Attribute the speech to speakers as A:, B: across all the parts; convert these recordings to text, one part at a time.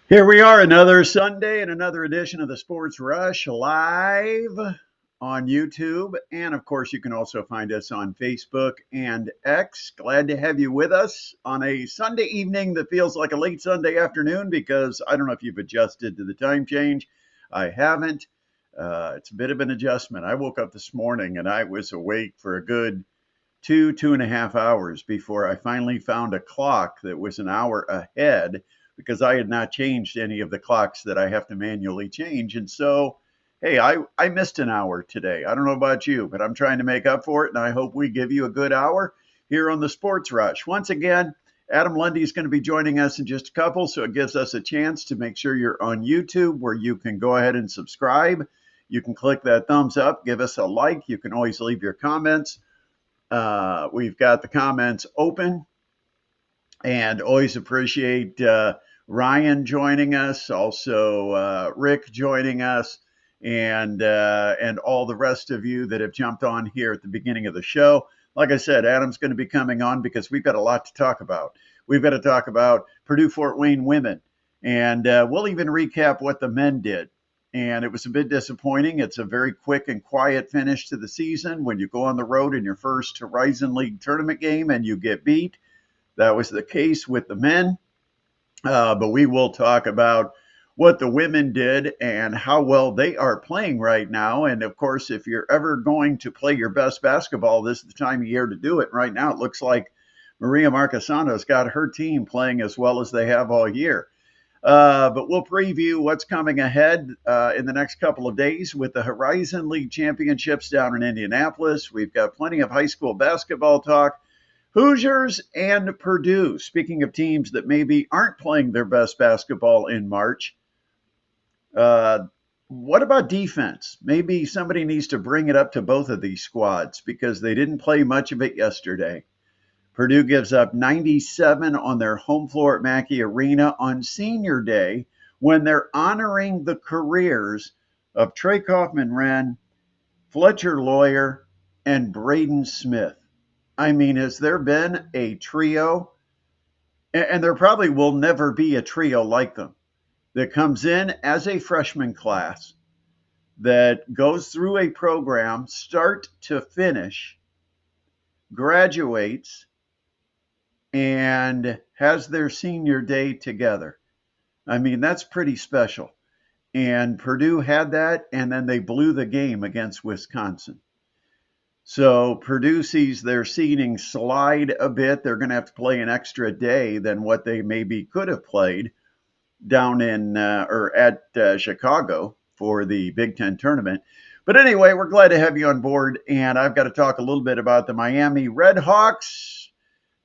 A: Here we are, another Sunday and another edition of the Sports Rush live on YouTube. And of course, you can also find us on Facebook and X. Glad to have you with us on a Sunday evening that feels like a late Sunday afternoon because I don't know if you've adjusted to the time change. I haven't. It's a bit of an adjustment. I woke up this morning and I was awake for a good 2.5 hours before I finally found a clock that was an hour ahead because I had not changed any of the clocks that I have to manually change. And so, hey, I missed an hour today. I don't know about you, but I'm trying to make up for it. And I hope we give you a good hour here on the Sports Rush. Once again, Adam Lundy is going to be joining us in just a couple. So it gives us a chance to make sure you're on YouTube where you can go ahead and subscribe. You can click that thumbs up, give us a like. You can always leave your comments. We've got the comments open and always appreciate Ryan joining us, also Rick joining us, and all the rest of you that have jumped on here at the beginning of the show. Like I said, Adam's going to be coming on because we've got a lot to talk about. We've got to talk about Purdue Fort Wayne women, and we'll even recap what the men did. And it was a bit disappointing. It's a very quick and quiet finish to the season when you go on the road in your first Horizon League tournament game and you get beat. That was the case with the men. But we will talk about what the women did and how well they are playing right now. And of course, if you're ever going to play your best basketball, this is the time of year to do it. Right now, it looks like Maria Marchesano's got her team playing as well as they have all year. But we'll preview what's coming ahead in the next couple of days with the Horizon League Championships down in Indianapolis. We've got plenty of high school basketball talk. Hoosiers and Purdue. Speaking of teams that maybe aren't playing their best basketball in March, what about defense? Maybe somebody needs to bring it up to both of these squads because they didn't play much of it yesterday. Purdue gives up 97 on their home floor at Mackey Arena on Senior Day when they're honoring the careers of Trey Kaufman-Wren, Fletcher Lawyer, and Braden Smith. I mean, has there been a trio, and there probably will never be a trio like them, that comes in as a freshman class, that goes through a program start to finish, graduates, and has their senior day together. I mean, that's pretty special. And Purdue had that, and then they blew the game against Wisconsin. So Purdue sees their seeding slide a bit. They're going to have to play an extra day than what they maybe could have played down in or at Chicago for the Big Ten tournament. But anyway, we're glad to have you on board, and I've got to talk a little bit about the Miami Redhawks.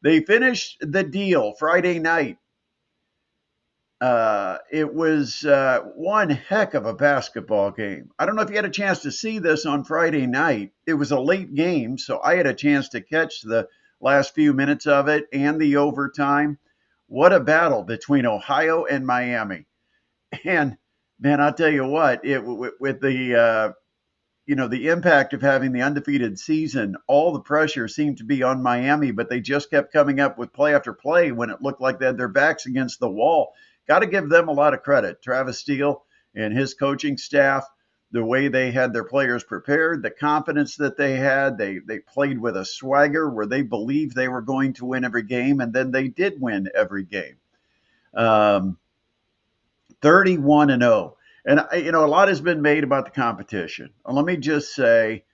A: They finished the deal Friday night. It was one heck of a basketball game. I don't know if you had a chance to see this on Friday night. It was a late game, so I had a chance to catch the last few minutes of it and the overtime. What a battle between Ohio and Miami. And man, I'll tell you what, with the the impact of having the undefeated season, all the pressure seemed to be on Miami, but they just kept coming up with play after play when it looked like they had their backs against the wall. Got to give them a lot of credit. Travis Steele and his coaching staff, the way they had their players prepared, the confidence that they had. They played with a swagger where they believed they were going to win every game, and then they did win every game. 31-0. And, a lot has been made about the competition. Let me just say,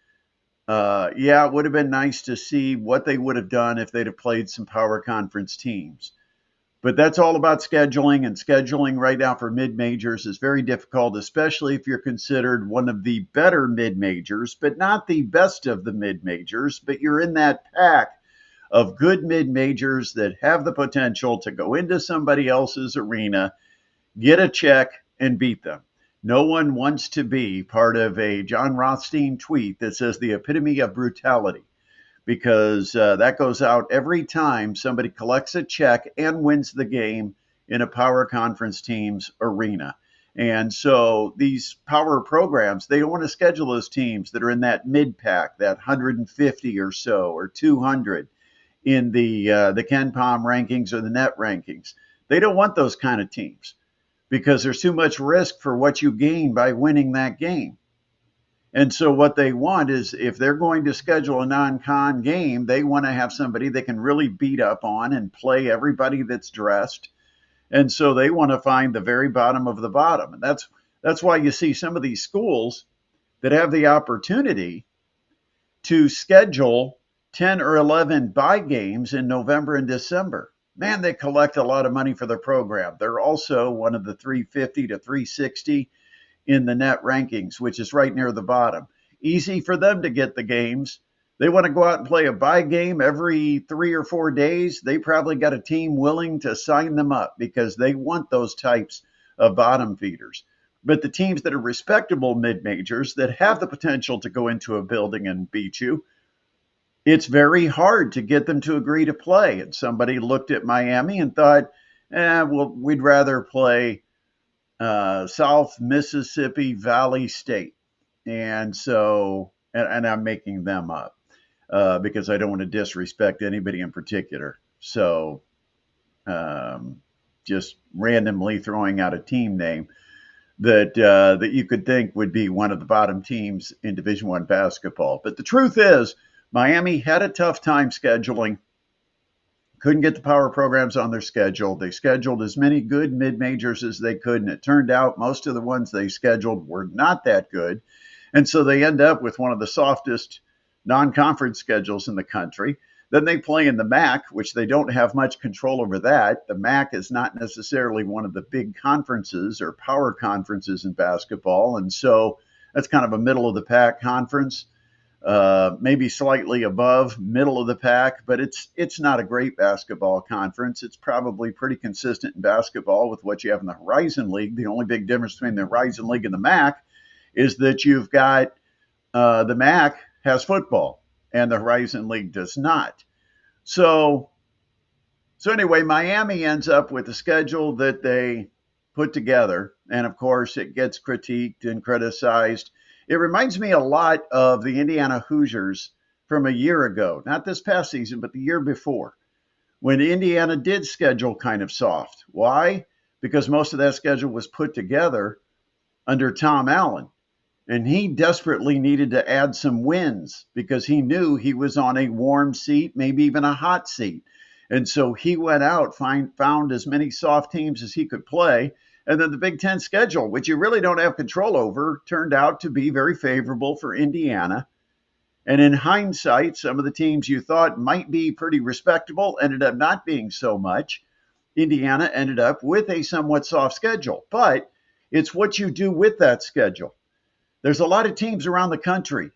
A: it would have been nice to see what they would have done if they'd have played some power conference teams. But that's all about scheduling, and scheduling right now for mid-majors is very difficult, especially if you're considered one of the better mid-majors, but not the best of the mid-majors, but you're in that pack of good mid-majors that have the potential to go into somebody else's arena, get a check, and beat them. No one wants to be part of a John Rothstein tweet that says the epitome of brutality, because that goes out every time somebody collects a check and wins the game in a power conference team's arena. And so these power programs, they don't want to schedule those teams that are in that mid-pack, that 150 or so, or 200 in the KenPom rankings or the net rankings. They don't want those kind of teams. because there's too much risk for what you gain by winning that game. And so what they want is, if they're going to schedule a non-con game, they want to have somebody they can really beat up on and play everybody that's dressed. And so they want to find the very bottom of the bottom. And that's why you see some of these schools that have the opportunity to schedule 10 or 11 bye games in November and December. Man, they collect a lot of money for their program. They're also one of the 350 to 360 in the net rankings, which is right near the bottom. Easy for them to get the games. They want to go out and play a bye game every 3 or 4 days. They probably got a team willing to sign them up because they want those types of bottom feeders. But the teams that are respectable mid-majors that have the potential to go into a building and beat you, it's very hard to get them to agree to play. And somebody looked at Miami and thought, well, we'd rather play South Mississippi Valley State. And so, and I'm making them up because I don't want to disrespect anybody in particular. So just randomly throwing out a team name that you could think would be one of the bottom teams in Division I basketball. But the truth is, Miami had a tough time scheduling. Couldn't get the power programs on their schedule. They scheduled as many good mid-majors as they could, and it turned out most of the ones they scheduled were not that good. And so they end up with one of the softest non-conference schedules in the country. Then they play in the MAC, which they don't have much control over that. The MAC is not necessarily one of the big conferences or power conferences in basketball. And so that's kind of a middle-of-the-pack conference. Maybe slightly above middle of the pack, but it's not a great basketball conference. It's probably pretty consistent in basketball with what you have in the Horizon League. The only big difference between the Horizon League and the MAC is that you've got the MAC has football and the Horizon League does not. So anyway, Miami ends up with a schedule that they put together, and of course it gets critiqued and criticized. It reminds me a lot of the Indiana Hoosiers from a year ago, not this past season, but the year before, when Indiana did schedule kind of soft. Why? Because most of that schedule was put together under Tom Allen, and he desperately needed to add some wins because he knew he was on a warm seat, maybe even a hot seat. And so he went out, found as many soft teams as he could play. And then the Big Ten schedule, which you really don't have control over, turned out to be very favorable for Indiana. And in hindsight, some of the teams you thought might be pretty respectable ended up not being so much. Indiana ended up with a somewhat soft schedule, but it's what you do with that schedule. There's a lot of teams around the country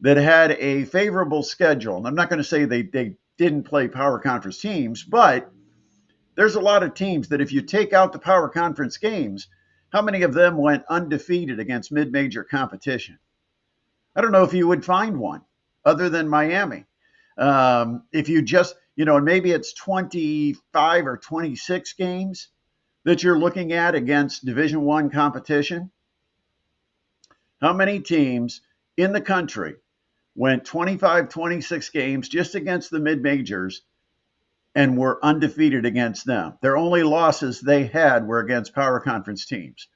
A: that had a favorable schedule. And I'm not going to say they didn't play power conference teams, but there's a lot of teams that if you take out the power conference games, how many of them went undefeated against mid-major competition? I don't know if you would find one other than Miami. If you just, and maybe it's 25 or 26 games that you're looking at against Division I competition. How many teams in the country went 25, 26 games just against the mid-majors and were undefeated against them? Their only losses they had were against power conference teams.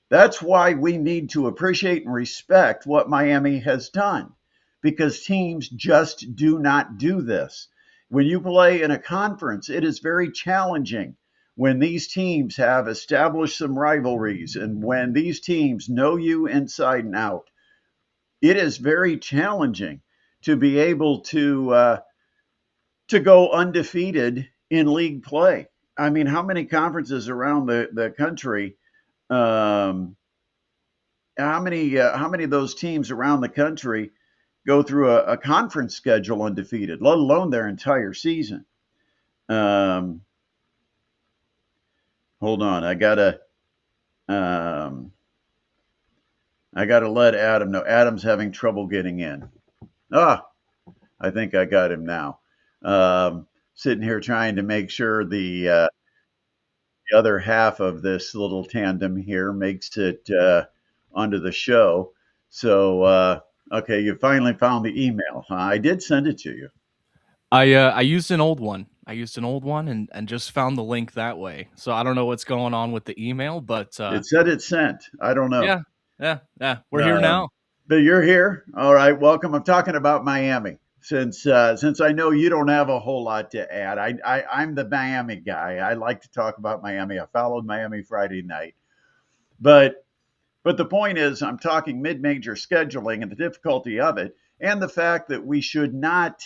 A: That's why we need to appreciate and respect what Miami has done, because teams just do not do this. When you play in a conference, it is very challenging when these teams have established some rivalries and when these teams know you inside and out. It is very challenging to be able to go undefeated in league play. I mean, how many conferences around the country, how many of those teams around the country go through a conference schedule undefeated, let alone their entire season? Hold on, I gotta let Adam know. Adam's having trouble getting in. I think I got him now. Sitting here trying to make sure the other half of this little tandem here makes it onto the show. So, okay, you finally found the email, huh? I did send it to you.
B: I used an old one. I used an old one and just found the link that way. So I don't know what's going on with the email, but
A: It said it sent. I don't know.
B: yeah, yeah. We're here
A: Um,
B: now.
A: but you're here. All right. Welcome. I'm talking about Miami. Since I know you don't have a whole lot to add, I'm the Miami guy. I like to talk about Miami. I followed Miami Friday night, but the point is, I'm talking mid-major scheduling and the difficulty of it, and the fact that we should not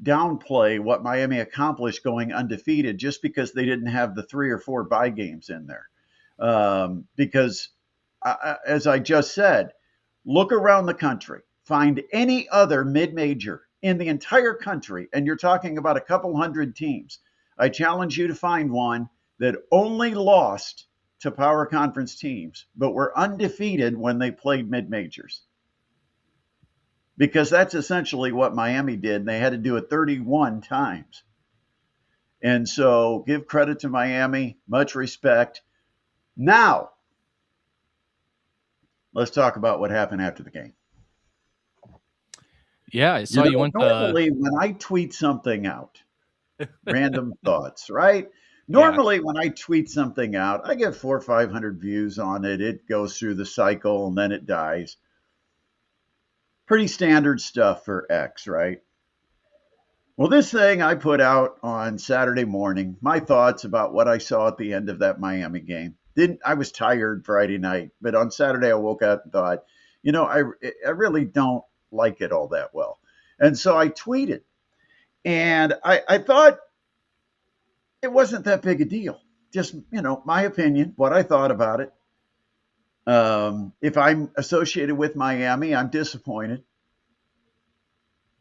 A: downplay what Miami accomplished going undefeated just because they didn't have the 3 or 4 bye games in there. Because, as I just said, look around the country, find any other mid-major in the entire country, and you're talking about a couple hundred teams. I challenge you to find one that only lost to power conference teams, but were undefeated when they played mid-majors. Because that's essentially what Miami did, and they had to do it 31 times. And so give credit to Miami, much respect. Now, let's talk about what happened after the game.
B: Yeah, I saw you went to.
A: Normally when I tweet something out, random thoughts, right?
B: Yeah,
A: Normally when I tweet something out, I get 400 or 500 views on it. It goes through the cycle and then it dies. Pretty standard stuff for X, right? Well, this thing I put out on Saturday morning, my thoughts about what I saw at the end of that Miami game. I was tired Friday night, but on Saturday I woke up and thought, I really don't like it all that well. And so I tweeted, and I thought it wasn't that big a deal. Just, my opinion, what I thought about it. If I'm associated with Miami, I'm disappointed.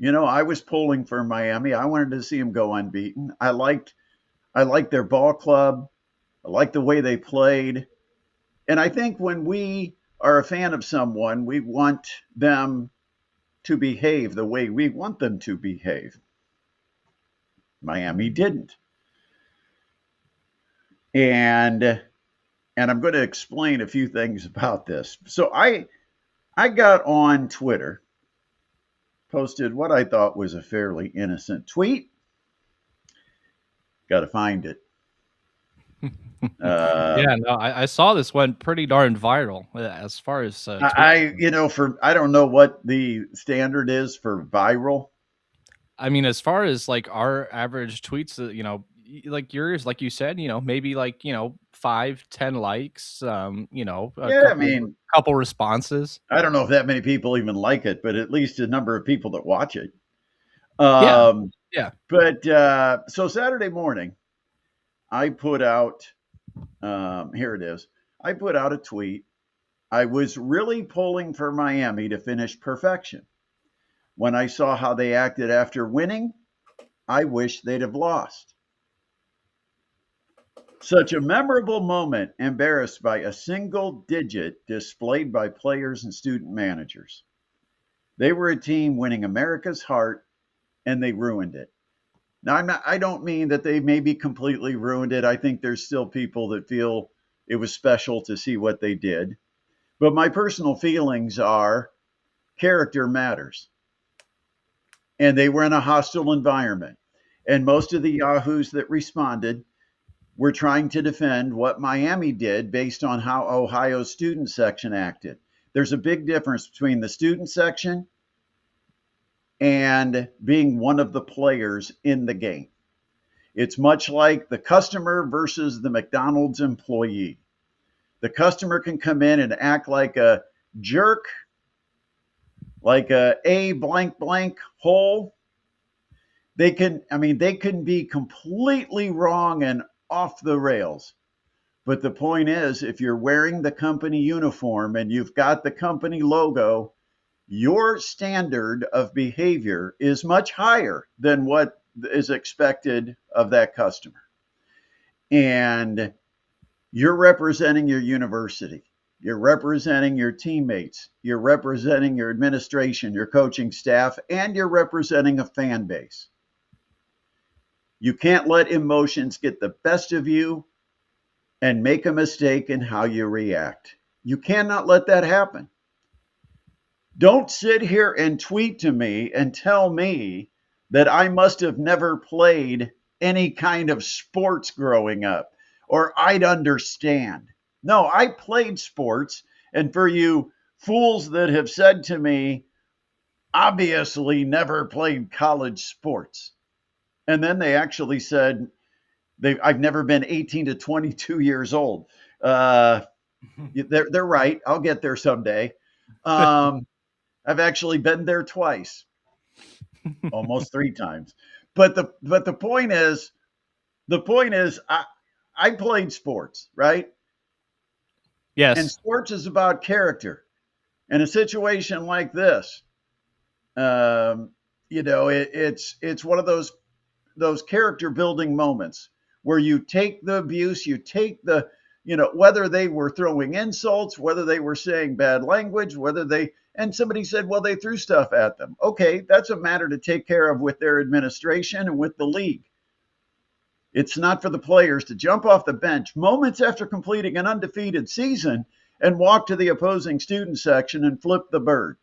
A: I was pulling for Miami. I wanted to see them go unbeaten. I liked their ball club. I liked the way they played. And I think when we are a fan of someone, we want them to behave the way we want them to behave. Miami didn't. And I'm going to explain a few things about this. So I got on Twitter, posted what I thought was a fairly innocent tweet. Got to find it.
B: yeah. No, I saw this went pretty darn viral as far as
A: I don't know what the standard is for viral.
B: I mean, as far as like our average tweets, like yours, like you said, maybe like 5, 10 likes, a
A: Yeah, I
B: couple
A: mean,
B: couple responses.
A: I don't know if that many people even like it, but at least a number of people that watch it.
B: Yeah, yeah.
A: But so Saturday morning, I put out, here it is. I put out a tweet. I was really pulling for Miami to finish perfection. When I saw how they acted after winning, I wish they'd have lost. Such a memorable moment, embarrassed by a single digit displayed by players and student managers. They were a team winning America's heart, and they ruined it. Now, I don't mean that they maybe completely ruined it. I think there's still people that feel it was special to see what they did. But my personal feelings are character matters. And they were in a hostile environment. And most of the Yahoos that responded were trying to defend what Miami did based on how Ohio's student section acted. There's a big difference between the student section and being one of the players in the game. It's much like the customer versus the McDonald's employee. The customer can come in and act like a jerk, like a blank blank hole. They can be completely wrong and off the rails. But the point is, if you're wearing the company uniform and you've got the company logo, your standard of behavior is much higher than what is expected of that customer. And you're representing your university. You're representing your teammates. You're representing your administration, your coaching staff, and you're representing a fan base. You can't let emotions get the best of you and make a mistake in how you react. You cannot let that happen. Don't sit here and tweet to me and tell me that I must have never played any kind of sports growing up, or I'd understand. No, I played sports. And for you fools that have said to me, obviously never played college sports. And then they actually said, I've never been 18 to 22 years old. Uh, they're right. I'll get there someday. Um, I've actually been there twice, almost three times. But the point is, I played sports, right? And
B: Yes.
A: sports is about character. In a situation like this, um, it's one of those character building moments where you take the abuse, you take the, whether they were throwing insults, whether they were saying bad language, and somebody said, well, they threw stuff at them. Okay, that's a matter to take care of with their administration and with the league. It's not for the players to jump off the bench moments after completing an undefeated season and walk to the opposing student section and flip the bird.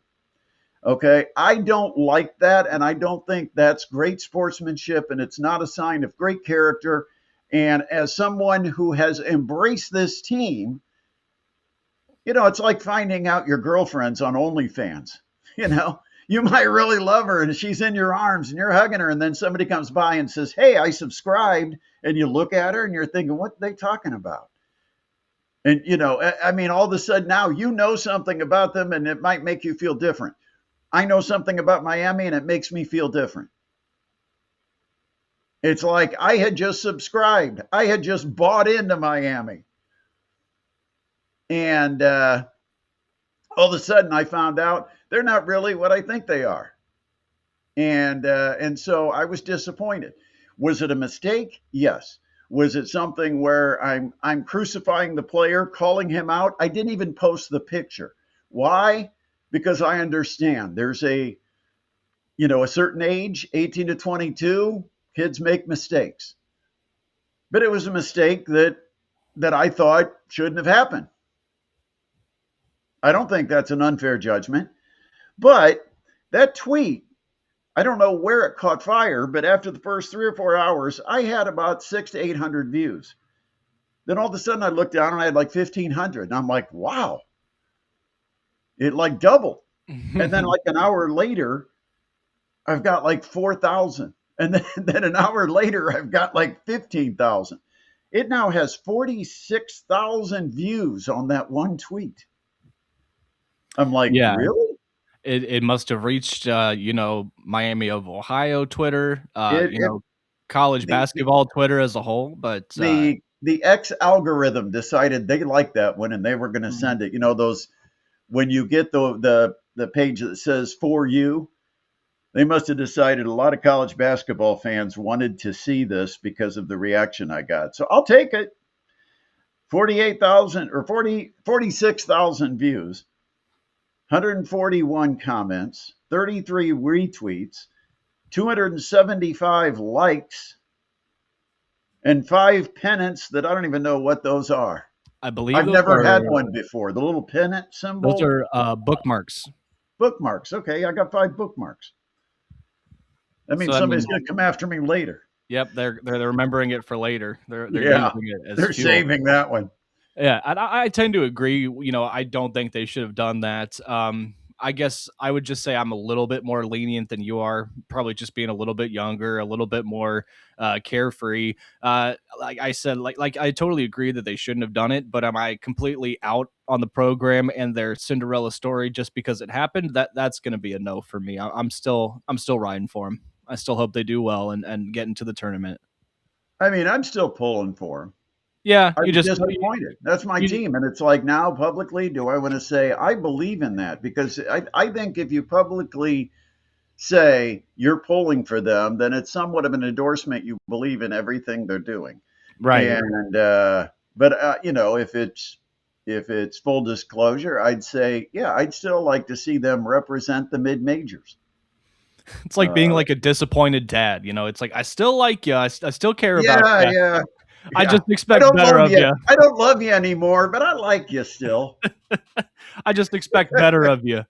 A: Okay. I don't like that. And I don't think that's great sportsmanship. And it's not a sign of great character. And as someone who has embraced this team, it's like finding out your girlfriend's on OnlyFans. You might really love her and she's in your arms and you're hugging her. And then somebody comes by and says, hey, I subscribed. And you look at her and you're thinking, what are they talking about? And, I mean, all of a sudden now something about them and it might make you feel different. I know something about Miami and it makes me feel different. It's like I had just subscribed. I had just bought into Miami. And all of a sudden I found out they're not really what I think they are. And so I was disappointed. Was it a mistake? Yes. Was it something where I'm crucifying the player, calling him out? I didn't even post the picture. Why? Because I understand there's a certain age, 18 to 22, kids make mistakes. But it was a mistake that I thought shouldn't have happened. I don't think that's an unfair judgment. But that tweet, I don't know where it caught fire, but after the first 3 or 4 hours, I had about 600 to 800 views. Then all of a sudden I looked down and I had like 1,500. And I'm like, wow, it like doubled. And then like an hour later, I've got like 4,000. And then an hour later, I've got like 15,000. It now has 46,000 views on that one tweet. I'm like,
B: Yeah.
A: really?
B: It must have reached, Miami of Ohio Twitter,
A: It
B: college
A: the
B: basketball Twitter as a whole. But
A: the X algorithm decided they liked that one and they were going to send it. Those when you get the page that says for you, they must have decided a lot of college basketball fans wanted to see this because of the reaction I got. So I'll take it. 48,000 or 46,000 views, 141 comments, 33 retweets, 275 likes, and 5 pennants that I don't even know what those are.
B: I believe
A: I've never had one before. The little pennant symbol.
B: Those are bookmarks.
A: Bookmarks. Okay, I got 5 bookmarks. That means somebody's going to come after me later.
B: Yep, they're remembering it for later. They're
A: yeah,
B: using it as
A: they're
B: fuel.
A: saving that one.
B: Yeah, and I tend to agree. I don't think they should have done that. I guess I would just say I'm a little bit more lenient than you are, probably just being a little bit younger, a little bit more carefree. Like I said, like I totally agree that they shouldn't have done it, but am I completely out on the program and their Cinderella story just because it happened? That's going to be a no for me. I'm still riding for them. I still hope they do well and get into the tournament.
A: I mean, I'm still pulling for them.
B: Yeah,
A: I'm disappointed. That's my team. And it's like now publicly, do I want to say I believe in that? Because I think if you publicly say you're pulling for them, then it's somewhat of an endorsement. You believe in everything they're doing.
B: Right.
A: And, if it's full disclosure, I'd say, yeah, I'd still like to see them represent the mid majors.
B: It's like being like a disappointed dad. It's like, I still like you. I still care about you.
A: Yeah.
B: I just expect better of you.
A: I don't love you anymore, but I like you still.
B: I just expect better of you.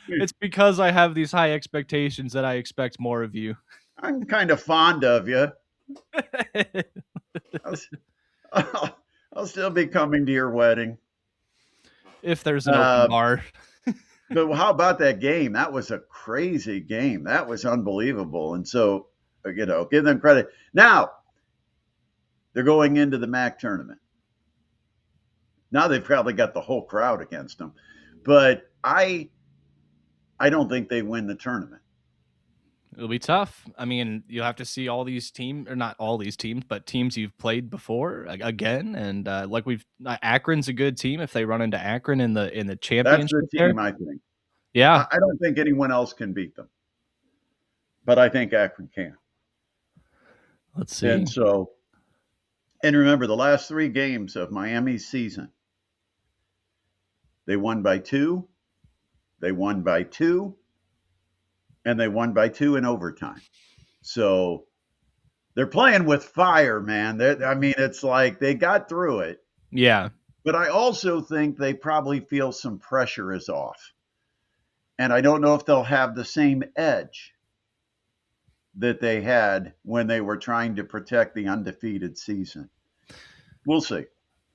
B: It's because I have these high expectations that I expect more of you.
A: I'm kind of fond of you. I'll, I'll still be coming to your wedding.
B: If there's an open bar.
A: But how about that game? That was a crazy game. That was unbelievable. And so, give them credit. Now, they're going into the MAC tournament. Now they've probably got the whole crowd against them. But I don't think they win the tournament.
B: It'll be tough. I mean, you'll have to see all these teams, or not all these teams, but teams you've played before again. And Akron's a good team if they run into Akron in the
A: That's
B: championship.
A: the team, I think.
B: Yeah.
A: I don't think anyone else can beat them. But I think Akron can.
B: Let's see.
A: And remember, the last 3 games of Miami's season, they won by 2, they won by 2, and they won by 2 in overtime. So they're playing with fire, man. It's like they got through it.
B: Yeah.
A: But I also think they probably feel some pressure is off. And I don't know if they'll have the same edge that they had when they were trying to protect the undefeated season. We'll see.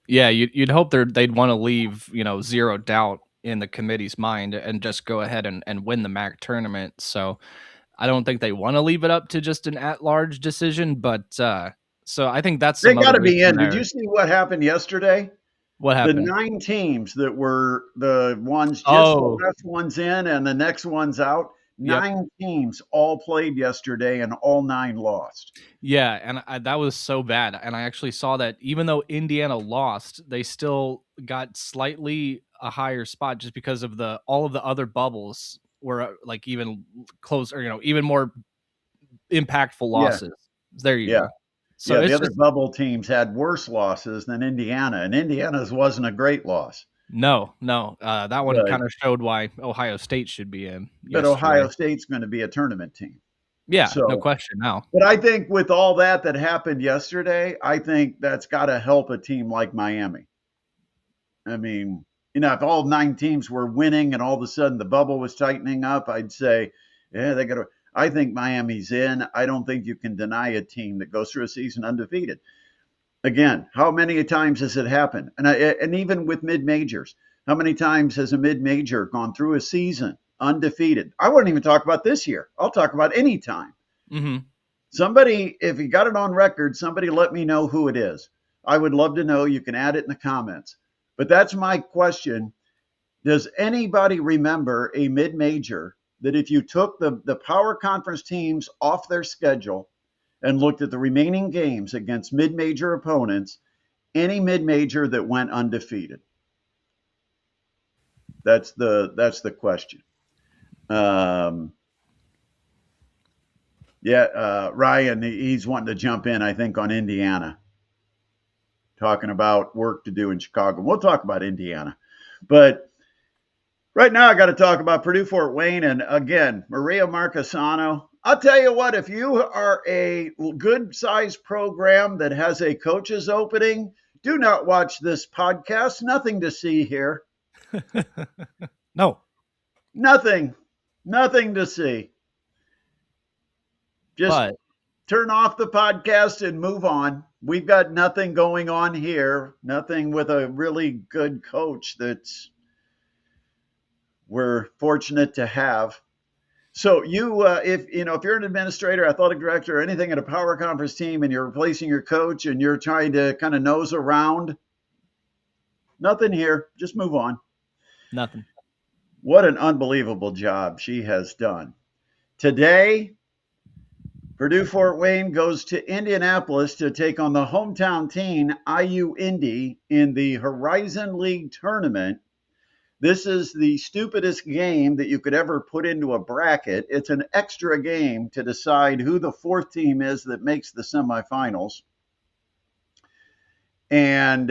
B: Yeah, you'd hope they'd want to leave, zero doubt in the committee's mind and just go ahead and win the MAC tournament. So I don't think they want to leave it up to just an at-large decision, but so I think that's
A: they got to be in.
B: There.
A: Did you see what happened yesterday?
B: What happened?
A: The 9 teams that were the ones the last ones in and the next one's out. 9 teams all played yesterday and all 9 lost.
B: Yeah, and that was so bad. And I actually saw that even though Indiana lost, they still got slightly a higher spot just because of all of the other bubbles were like even closer, even more impactful losses. Yeah. There you go.
A: So the other bubble teams had worse losses than Indiana, and Indiana's wasn't a great loss.
B: No. That one kind of showed why Ohio State should be in.
A: But Ohio State's going to be a tournament team.
B: Yeah, no question now.
A: But I think with all that happened yesterday, I think that's got to help a team like Miami. I mean, if all 9 teams were winning and all of a sudden the bubble was tightening up, I'd say, yeah, they got to. I think Miami's in. I don't think you can deny a team that goes through a season undefeated. Again, how many times has it happened? And even with mid-majors, how many times has a mid-major gone through a season undefeated? I wouldn't even talk about this year. I'll talk about any time.
B: Mm-hmm.
A: Somebody, if you got it on record, somebody let me know who it is. I would love to know. You can add it in the comments. But that's my question. Does anybody remember a mid-major that if you took the power conference teams off their schedule and looked at the remaining games against mid-major opponents, any mid-major that went undefeated? That's the question. Ryan, he's wanting to jump in, I think, on Indiana, talking about work to do in Chicago. We'll talk about Indiana. But right now I got to talk about Purdue Fort Wayne. And again, Maria Marchesano. I'll tell you what, if you are a good-sized program that has a coach's opening, do not watch this podcast. Nothing to see here.
B: No.
A: Nothing to see. Just turn off the podcast and move on. We've got nothing going on here. Nothing with a really good coach that's we're fortunate to have. So if you're an administrator, athletic director, or anything at a power conference team, and you're replacing your coach and you're trying to kind of nose around, nothing here. Just move on.
B: Nothing.
A: What an unbelievable job she has done. Today, Purdue Fort Wayne goes to Indianapolis to take on the hometown team, IU Indy, in the Horizon League tournament. This is the stupidest game that you could ever put into a bracket. It's an extra game to decide who the 4th team is that makes the semifinals. And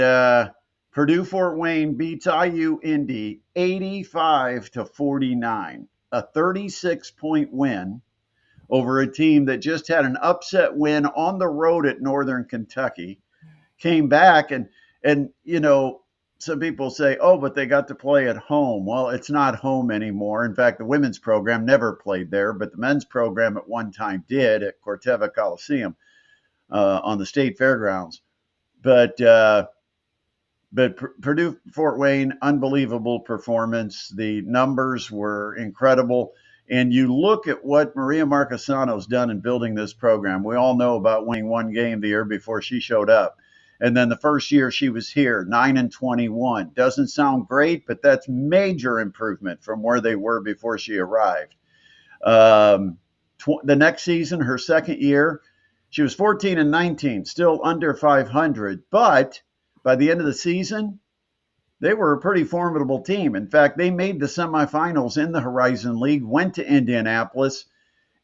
A: Purdue Fort Wayne beats IU Indy 85-49, a 36-point win over a team that just had an upset win on the road at Northern Kentucky. Came back and some people say, oh, but they got to play at home. Well, it's not home anymore. In fact, the women's program never played there, but the men's program at one time did at Corteva Coliseum. on the state fairgrounds. But Purdue Fort Wayne, unbelievable performance. The numbers were incredible. And you look at what Maria Marquesano's done in building this program. We all know about winning one game the year before she showed up. And then the first year she was here, 9-21. Doesn't sound great, but that's major improvement from where they were before she arrived. The next season, her second year, she was 14-19, still under 500. But by the end of the season, they were a pretty formidable team. In fact, they made the semifinals in the Horizon League, went to Indianapolis,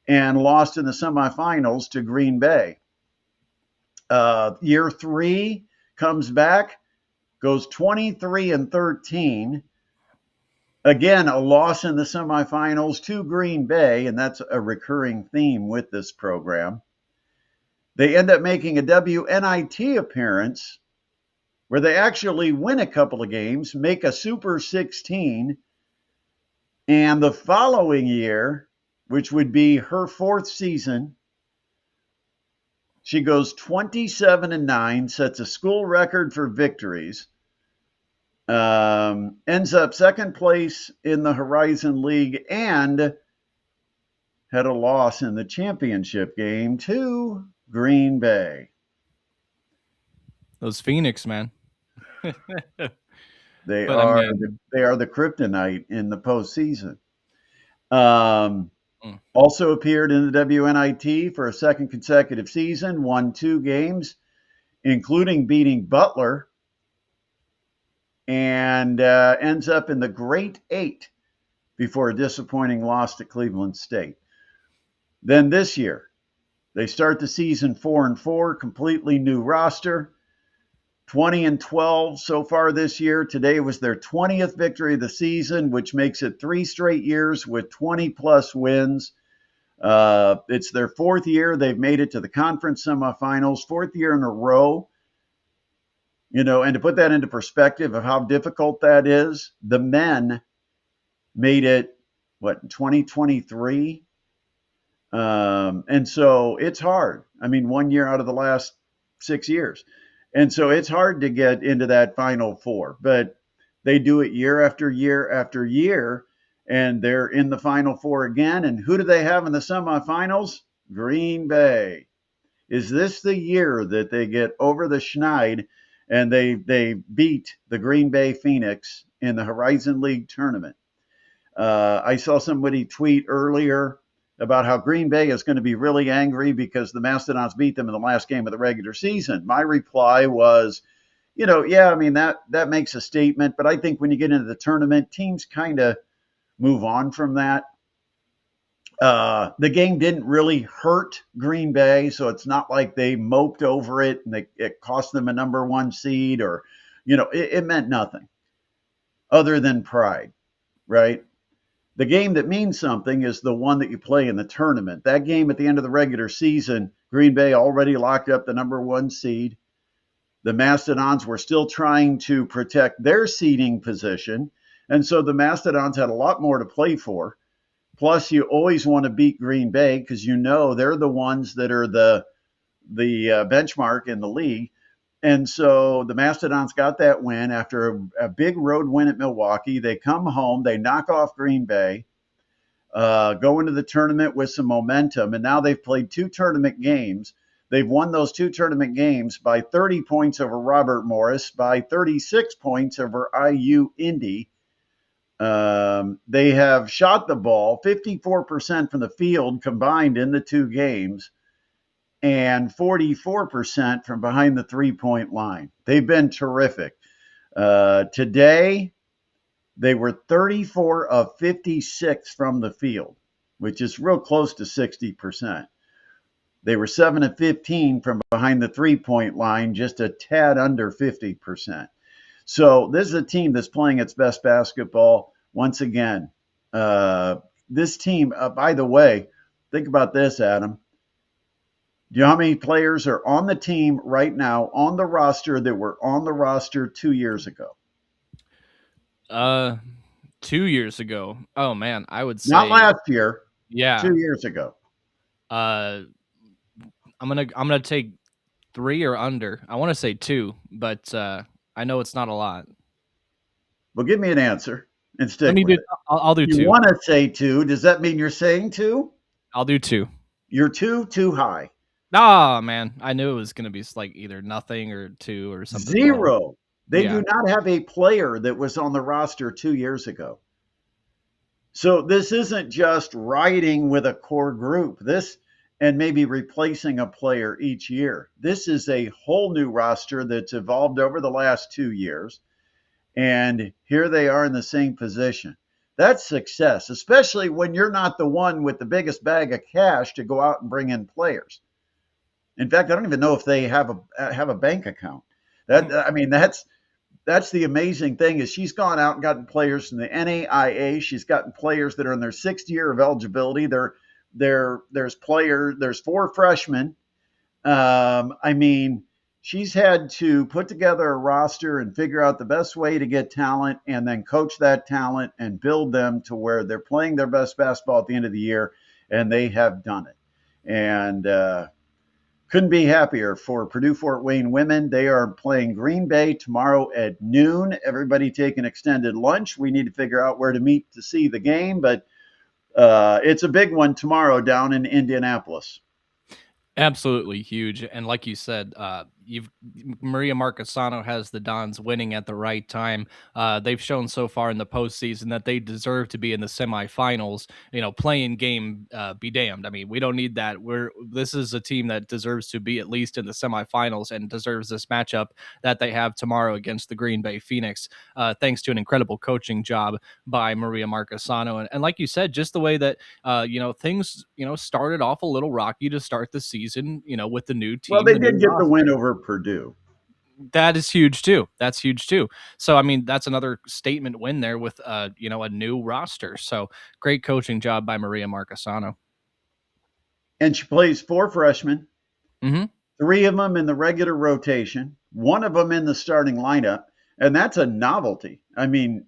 A: and lost in the semifinals to Green Bay. Year three comes back, goes 23-13. Again, a loss in the semifinals to Green Bay, and that's a recurring theme with this program. They end up making a WNIT appearance where they actually win a couple of games, make a Super 16, and the following year, which would be her fourth season, she goes 27-9, sets a school record for victories, ends up second place in the Horizon League, and had a loss in the championship game to Green Bay.
B: Those Phoenix, man.
A: They
B: But I
A: are
B: mean,
A: they are the kryptonite in the postseason.
B: mm,
A: Also appeared in the WNIT for a second consecutive season, won 2 games, including beating Butler, and ends up in the Great Eight before a disappointing loss to Cleveland State. Then this year, they start the season 4-4, completely new roster, 20-12 so far this year. Today was their 20th victory of the season, which makes it 3 straight years with 20-plus wins. It's their fourth year. They've made it to the conference semifinals, fourth year in a row. You know, and to put that into perspective of how difficult that is, the men made it, 2023? And so it's hard. I mean, 1 year out of the last 6 years. And so it's hard to get into that Final Four, but they do it year after year after year, and they're in the Final Four again. And who do they have in the semifinals? Green Bay. Is this the year that they get over the schneid and they beat the Green Bay Phoenix in the Horizon League tournament? I saw somebody tweet earlier about how Green Bay is going to be really angry because the Mastodons beat them in the last game of the regular season. My reply was, yeah, I mean, that makes a statement, but I think when you get into the tournament, teams kind of move on from that. The game didn't really hurt Green Bay, so it's not like they moped over it and it cost them a number 1 seed, or, it meant nothing other than pride, right? The game that means something is the one that you play in the tournament. That game at the end of the regular season, Green Bay already locked up the number 1 seed. The Mastodons were still trying to protect their seeding position. And so the Mastodons had a lot more to play for. Plus, you always want to beat Green Bay because they're the ones that are the benchmark in the league. And so the Mastodons got that win after a big road win at Milwaukee. They come home, they knock off Green Bay, go into the tournament with some momentum, and now they've played 2 tournament games. They've won those 2 tournament games by 30 points over Robert Morris, by 36 points over IU Indy. They have shot the ball 54% from the field combined in the 2 games, and 44% from behind the 3-point line. They've been terrific. Today, they were 34 of 56 from the field, which is real close to 60%. They were 7 of 15 from behind the 3-point line, just a tad under 50%. So this is a team that's playing its best basketball once again. This team, by the way, think about this, Adam. Do you know how many players are on the team right now on the roster that were on the roster 2 years ago?
B: 2 years ago. Oh man, I would
A: Not
B: say,
A: last year,
B: yeah.
A: 2 years ago.
B: Uh, I'm gonna take 3 or under. I want to say 2, but I know it's not a lot.
A: Well, give me an answer and
B: Let
A: stick
B: me
A: with
B: do.
A: it.
B: I'll do
A: You
B: 2.
A: want to say 2. Does that mean you're saying 2?
B: I'll do 2.
A: You're too high.
B: Ah, man, I knew it was gonna be like either nothing or 2 or something low.
A: 0. They do
B: Yeah.
A: not have a player that was on the roster 2 years ago. So this isn't just riding with a core group. This and maybe replacing a player each year. This is a whole new roster that's evolved over the last 2 years. And here they are in the same position. That's success, especially when you're not the one with the biggest bag of cash to go out and bring in players. In fact, I don't even know if they have a bank account. That's the amazing thing is she's gone out and gotten players from the NAIA. She's gotten players that are in their 6th year of eligibility. There's 4 freshmen. I mean, she's had to put together a roster and figure out the best way to get talent and then coach that talent and build them to where they're playing their best basketball at the end of the year, and they have done it. And couldn't be happier for Purdue Fort Wayne women. They are playing Green Bay tomorrow at noon. Everybody take an extended lunch. We need to figure out where to meet to see the game, but it's a big one tomorrow down in Indianapolis.
B: Absolutely huge, and like you said, you've Maria Marcassano has the Dons winning at the right time. They've shown so far in the postseason that they deserve to be in the semifinals. Playing game be damned. I mean, we don't need that. This is a team that deserves to be at least in the semifinals and deserves this matchup that they have tomorrow against the Green Bay Phoenix. Thanks to an incredible coaching job by Maria Marcassano, and like you said, just the way that things started off a little rocky to start the season, with the new
A: Well,
B: team,
A: they
B: the new
A: did get the win
B: roster.
A: over Purdue.
B: That is huge too. That's huge too. So I mean, that's another statement win there with a new roster. So great coaching job by Maria Marcassano.
A: And she plays 4 freshmen,
B: Hmm.
A: 3 of them in the regular rotation, 1 of them in the starting lineup. And that's a novelty. I mean,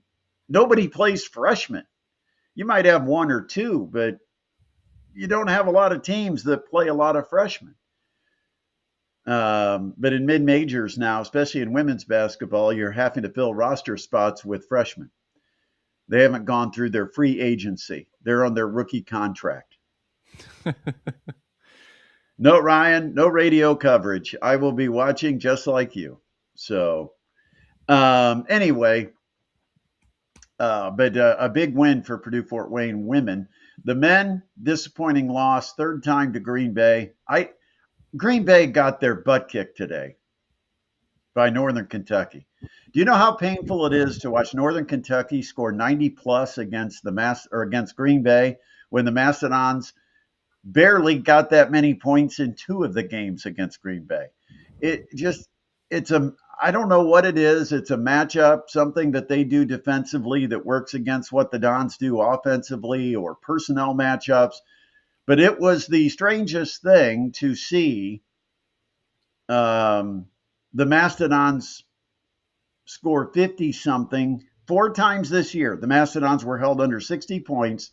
A: nobody plays freshmen. You might have 1 or 2, but you don't have a lot of teams that play a lot of freshmen. But in mid majors now, especially in women's basketball, you're having to fill roster spots with freshmen. They haven't gone through their free agency, they're on their rookie contract. No, Ryan, no radio coverage. I will be watching just like you. So, anyway, but a big win for Purdue Fort Wayne women. The men, disappointing loss, third time to Green Bay. Green Bay got their butt kicked today by Northern Kentucky. Do you know how painful it is to watch Northern Kentucky score 90 plus against against Green Bay when the Mastodons barely got that many points in 2 of the games against Green Bay? I don't know what it is. It's a matchup, something that they do defensively that works against what the Dons do offensively, or personnel matchups. But it was the strangest thing to see the Mastodons score 50 something 4 times this year. The Mastodons were held under 60 points.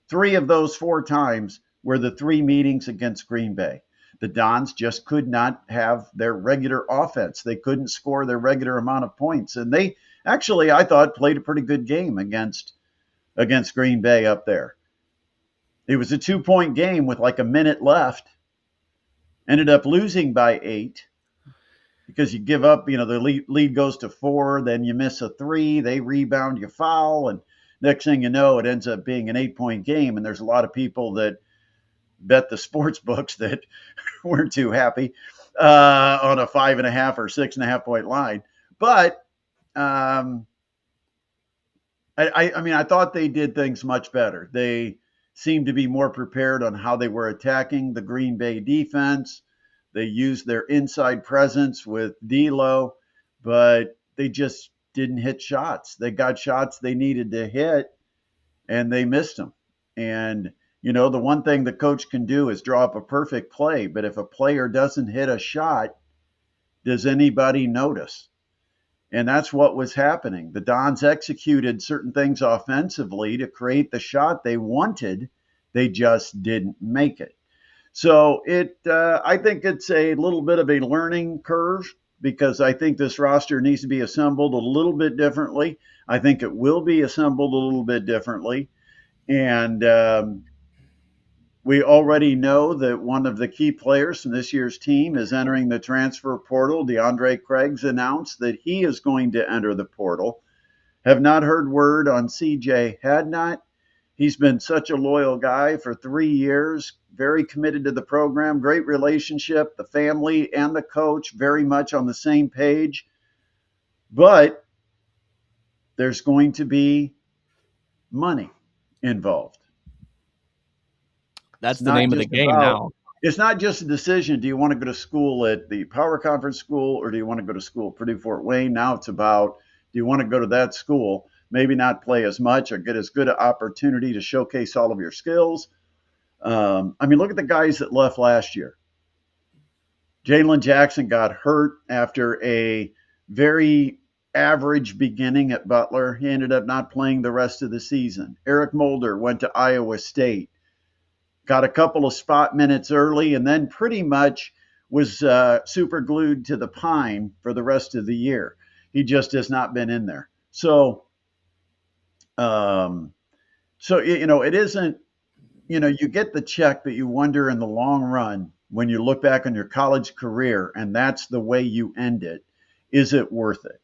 A: 3 of those 4 times were the 3 meetings against Green Bay. The Dons just could not have their regular offense. They couldn't score their regular amount of points. And they actually, I thought, played a pretty good game against Green Bay up there. It was a 2-point game with like a minute left. Ended up losing by 8 because you give up, the lead goes to 4, then you miss a 3, they rebound, you foul, and next thing you know, it ends up being an 8-point game. And there's a lot of people that bet the sports books that weren't too happy on a 5.5 or 6.5 point line. But I thought they did things much better. They seemed to be more prepared on how they were attacking the Green Bay defense. They used their inside presence with D'Lo, but they just didn't hit shots. They got shots they needed to hit, and they missed them. And the one thing the coach can do is draw up a perfect play. But if a player doesn't hit a shot, does anybody notice? And that's what was happening. The Dons executed certain things offensively to create the shot they wanted. They just didn't make it. So I think it's a little bit of a learning curve because I think this roster needs to be assembled a little bit differently. I think it will be assembled a little bit differently. And we already know that one of the key players from this year's team is entering the transfer portal. DeAndre Craig's announced that he is going to enter the portal. Have not heard word on CJ Hadnot. He's been such a loyal guy for 3 years, very committed to the program, great relationship, the family and the coach very much on the same page. But there's going to be money involved.
B: That's the name of the game now.
A: It's not just a decision. Do you want to go to school at the Power Conference school or do you want to go to school at Purdue Fort Wayne? Now it's about, do you want to go to that school, maybe not play as much or get as good an opportunity to showcase all of your skills? I mean, look at the guys that left last year. Jalen Jackson got hurt after a very average beginning at Butler. He ended up not playing the rest of the season. Eric Mulder went to Iowa State, got a couple of spot minutes early, and then pretty much was super glued to the pine for the rest of the year. He just has not been in there. So, it isn't, you get the check that you wonder in the long run when you look back on your college career and that's the way you end it. Is it worth it?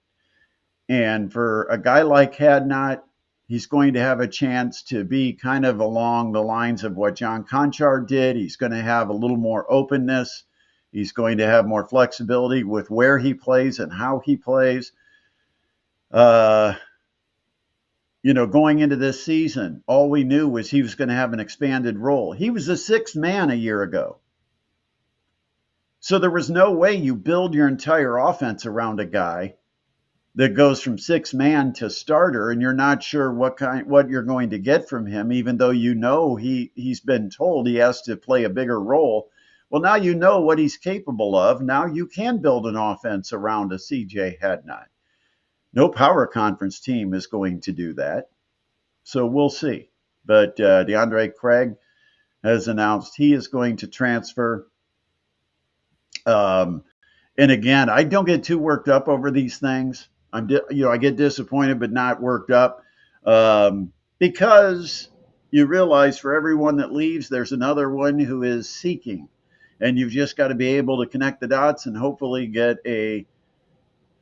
A: And for a guy like Hadnot, he's going to have a chance to be kind of along the lines of what John Conchar did. He's going to have a little more openness. He's going to have more flexibility with where he plays and how he plays. Going into this season, all we knew was he was going to have an expanded role. He was the sixth man a year ago. So there was no way you build your entire offense around a guy that goes from sixth man to starter and you're not sure what you're going to get from him, even though he's been told he has to play a bigger role. Well, now you know what he's capable of. Now you can build an offense around a CJ Hadnot. No Power Conference team is going to do that. So we'll see. But DeAndre Craig has announced he is going to transfer. And again, I don't get too worked up over these things. I get disappointed, but not worked up because you realize for everyone that leaves, there's another one who is seeking. And you've just got to be able to connect the dots and hopefully get a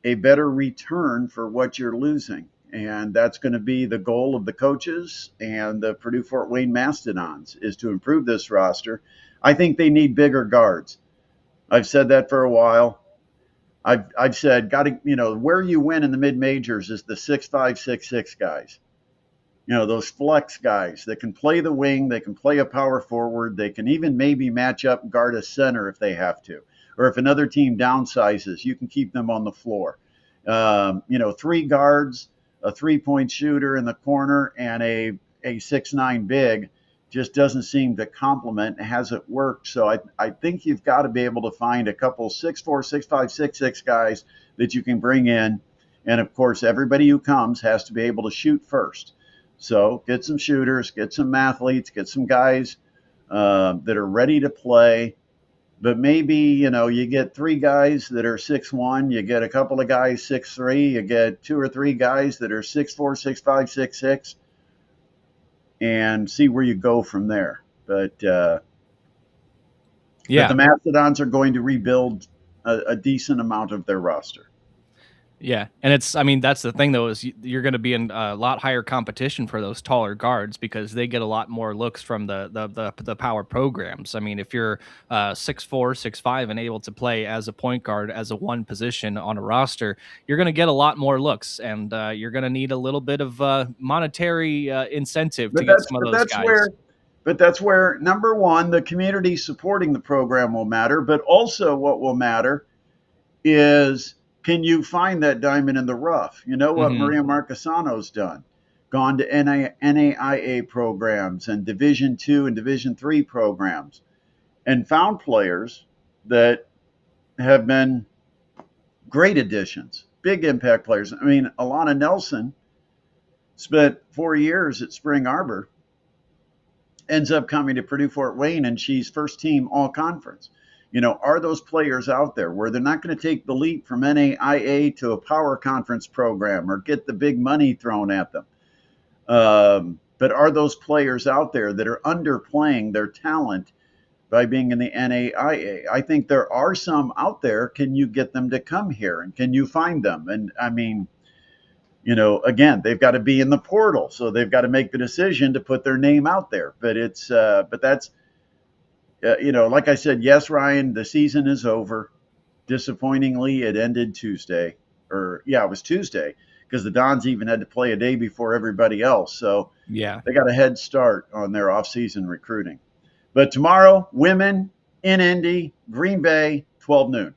A: better return for what you're losing. And that's going to be the goal of the coaches and the Purdue Fort Wayne Mastodons is to improve this roster. I think they need bigger guards. I've said that for a while. I've said, where you win in the mid majors is the 6'5", 6'6" guys. Those flex guys that can play the wing, they can play a power forward, they can even maybe match up and guard a center if they have to. Or if another team downsizes, you can keep them on the floor. 3 guards, a 3-point shooter in the corner, and a 6'9" big just doesn't seem to complement. It hasn't worked. So I think you've got to be able to find a couple 6'4", 6'5", 6'6" guys that you can bring in. And, of course, everybody who comes has to be able to shoot first. So get some shooters, get some athletes, get some guys that are ready to play. But maybe, you get 3 guys that are 6'1", you get a couple of guys 6'3", you get 2 or 3 guys that are 6'4", 6'5", 6'6", and see where you go from there. But the Mastodons are going to rebuild a decent amount of their roster.
B: Yeah, and that's the thing though, is you're going to be in a lot higher competition for those taller guards because they get a lot more looks from the power programs. I mean, if you're 6'4", 6'5", and able to play as a point guard as a one position on a roster, you're going to get a lot more looks, and you're going to need a little bit of monetary incentive to get some of those guys.
A: But that's where, number one, the community supporting the program will matter, but also what will matter is, can you find that diamond in the rough? You know what Maria Marquesano's done? Gone to NAIA programs and Division II and Division III programs and found players that have been great additions, big impact players. I mean, Alana Nelson spent 4 years at Spring Arbor ends up coming to Purdue Fort Wayne and she's first team all conference. Are those players out there where they're not going to take the leap from NAIA to a power conference program or get the big money thrown at them? But are those players out there that are underplaying their talent by being in the NAIA? I think there are some out there. Can you get them to come here and can you find them? And I mean, again, they've got to be in the portal, so they've got to make the decision to put their name out there. But that's, like I said, yes, Ryan, the season is over. Disappointingly, it ended Tuesday, it was Tuesday because the Dons even had to play a day before everybody else. So
B: Yeah.
A: they got a head start on their off-season recruiting. But tomorrow, women in Indy, Green Bay, 12 noon.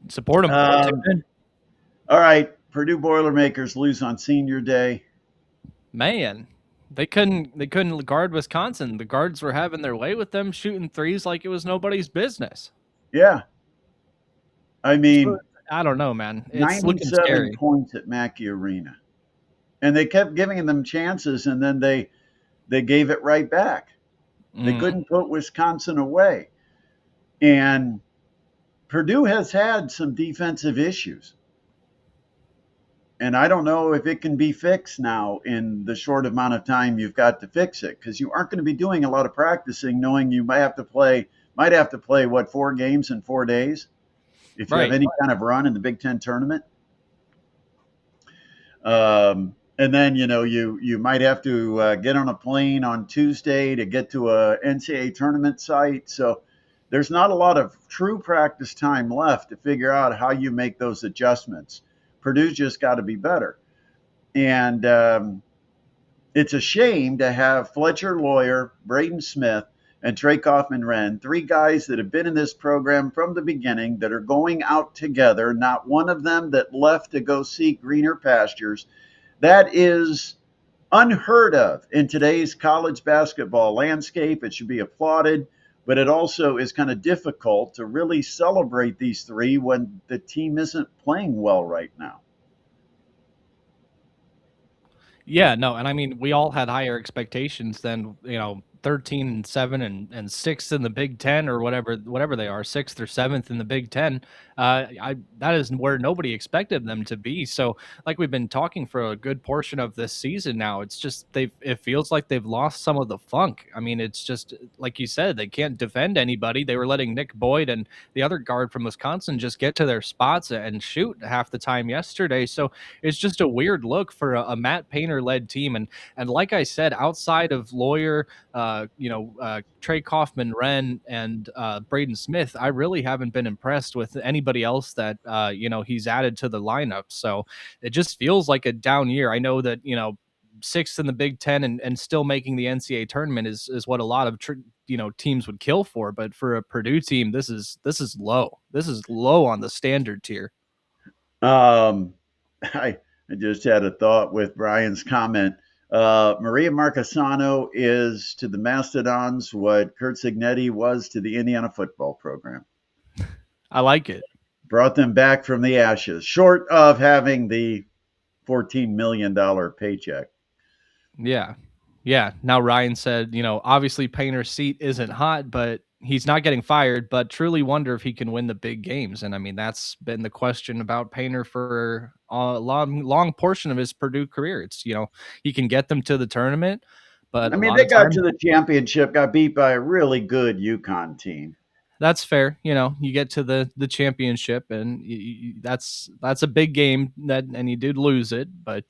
B: Support them.
A: All right, Purdue Boilermakers lose on Senior Day.
B: Man, they couldn't guard Wisconsin. The guards were having their way with them, shooting threes like it was nobody's business.
A: Yeah. I mean,
B: I don't know, man. It's looking
A: 97
B: scary.
A: points at Mackey Arena. And they kept giving them chances, and then they gave it right back. They couldn't put Wisconsin away. And Purdue has had some defensive issues. And I don't know if it can be fixed now in the short amount of time you've got to fix it, because you aren't going to be doing a lot of practicing knowing you might have to play, 4 games in 4 days if you have any kind of run in the Big Ten tournament. And then, you might have to get on a plane on Tuesday to get to a NCAA tournament site. So there's not a lot of true practice time left to figure out how you make those adjustments. Purdue's just got to be better. And it's a shame to have Fletcher Lawyer, Braden Smith, and Trey Kaufman-Renn, 3 guys that have been in this program from the beginning that are going out together, not one of them that left to go seek greener pastures. That is unheard of in today's college basketball landscape. It should be applauded, but it also is kind of difficult to really celebrate these 3 when the team isn't playing well right now.
B: Yeah, no, and I mean, we all had higher expectations than, 13-7 and 6th in the Big Ten or whatever they are, 6th or 7th in the Big Ten. That is where nobody expected them to be. So, like we've been talking for a good portion of this season now, it's just it feels like they've lost some of the funk. I mean, it's just like you said, they can't defend anybody. They were letting Nick Boyd and the other guard from Wisconsin just get to their spots and shoot half the time yesterday. So it's just a weird look for a Matt Painter led team. And like I said, outside of Lawyer, Trey Kaufman-Renn and Braden Smith, I really haven't been impressed with anybody else that he's added to the lineup. So it just feels like a down year. I know that 6th in the Big Ten and still making the NCAA tournament is what a lot of teams would kill for. But for a Purdue team, this is low. This is low on the standard tier.
A: I just had a thought with Brian's comment. Maria Marcassano is to the Mastodons what Curt Cignetti was to the Indiana football program.
B: I like it.
A: Brought them back from the ashes, short of having the $14 million paycheck.
B: Yeah. Yeah. Now Ryan said, obviously Painter's seat isn't hot, but he's not getting fired, but truly wonder if he can win the big games. And I mean, that's been the question about Painter for a long portion of his Purdue career. It's, he can get them to the tournament, but
A: I mean, they got to the championship, got beat by a really good UConn team.
B: That's fair. You get to the championship and that's a big game and you did lose it, but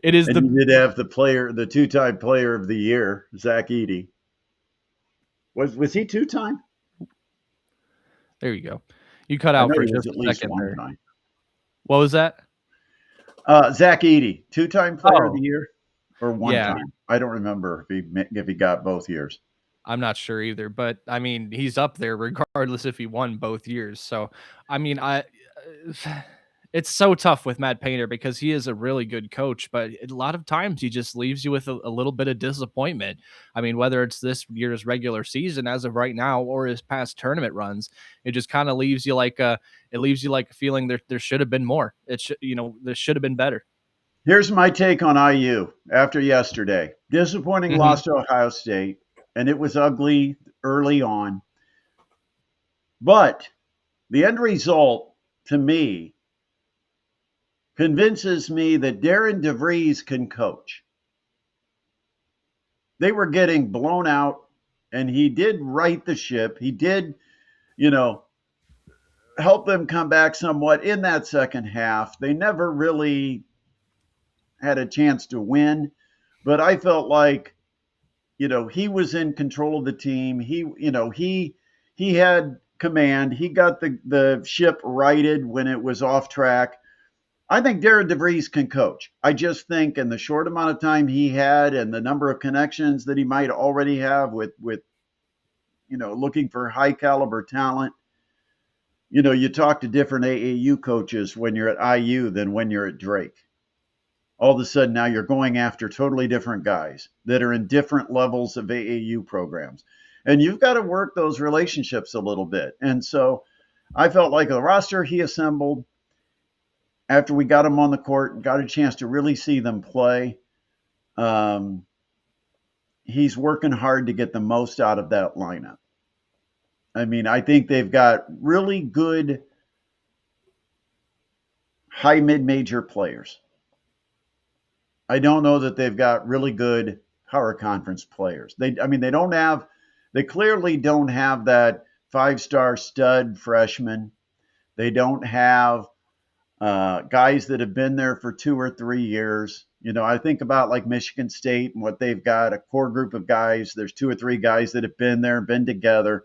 B: it is.
A: And you did have the 2-time player of the year, Zach Edey. Was he 2-time?
B: There you go. You cut out for just a second there.
A: Time.
B: What was that?
A: Zach Edey, 2-time player of the year or 1
B: Yeah.
A: time? I don't remember if he got both years.
B: I'm not sure either, but I mean, he's up there regardless if he won both years. So, I mean, it's so tough with Matt Painter because he is a really good coach, but a lot of times he just leaves you with a little bit of disappointment. I mean, whether it's this year's regular season as of right now or his past tournament runs, it just kind of leaves you like a feeling there should have been more. There should have been better.
A: Here's my take on IU after yesterday. Disappointing
B: Hmm.
A: loss to Ohio State, and it was ugly early on. But the end result, to me, convinces me that Darren DeVries can coach. They were getting blown out, and he did right the ship. He did, you know, help them come back somewhat in that second half. They never really had a chance to win, but I felt like, he was in control of the team. He had command. He got the ship righted when it was off track. I think Darren DeVries can coach. I just think in the short amount of time he had and the number of connections that he might already have with looking for high caliber talent. You talk to different AAU coaches when you're at IU than when you're at Drake. All of a sudden now you're going after totally different guys that are in different levels of AAU programs. And you've got to work those relationships a little bit. And so I felt like the roster he assembled after we got them on the court and got a chance to really see them play, um, he's working hard to get the most out of that lineup. I mean, I think they've got really good high mid major players. I don't know that they've got really good power conference players. They clearly don't have that 5-star stud freshman. They don't have guys that have been there for 2 or 3 years. I think about like Michigan State and what they've got, a core group of guys. There's 2 or 3 guys that have been there, been together.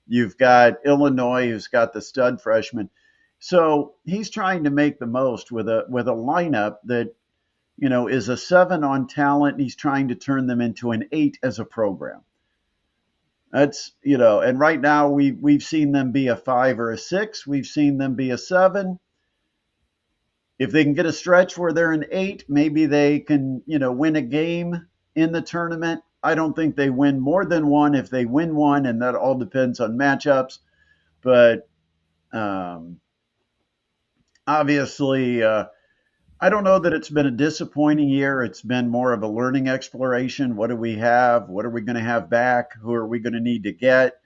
A: You've got Illinois, who's got the stud freshman. So he's trying to make the most with a lineup that is a 7 on talent. And he's trying to turn them into an 8 as a program. And right now we've seen them be a 5 or a 6. We've seen them be a 7. If they can get a stretch where they're an 8, maybe they can, win a game in the tournament. I don't think they win more than one. If they win one, and that all depends on matchups, but um, obviously, I don't know that it's been a disappointing year. It's been more of a learning exploration. What do we have? What are we going to have back? Who are we going to need to get?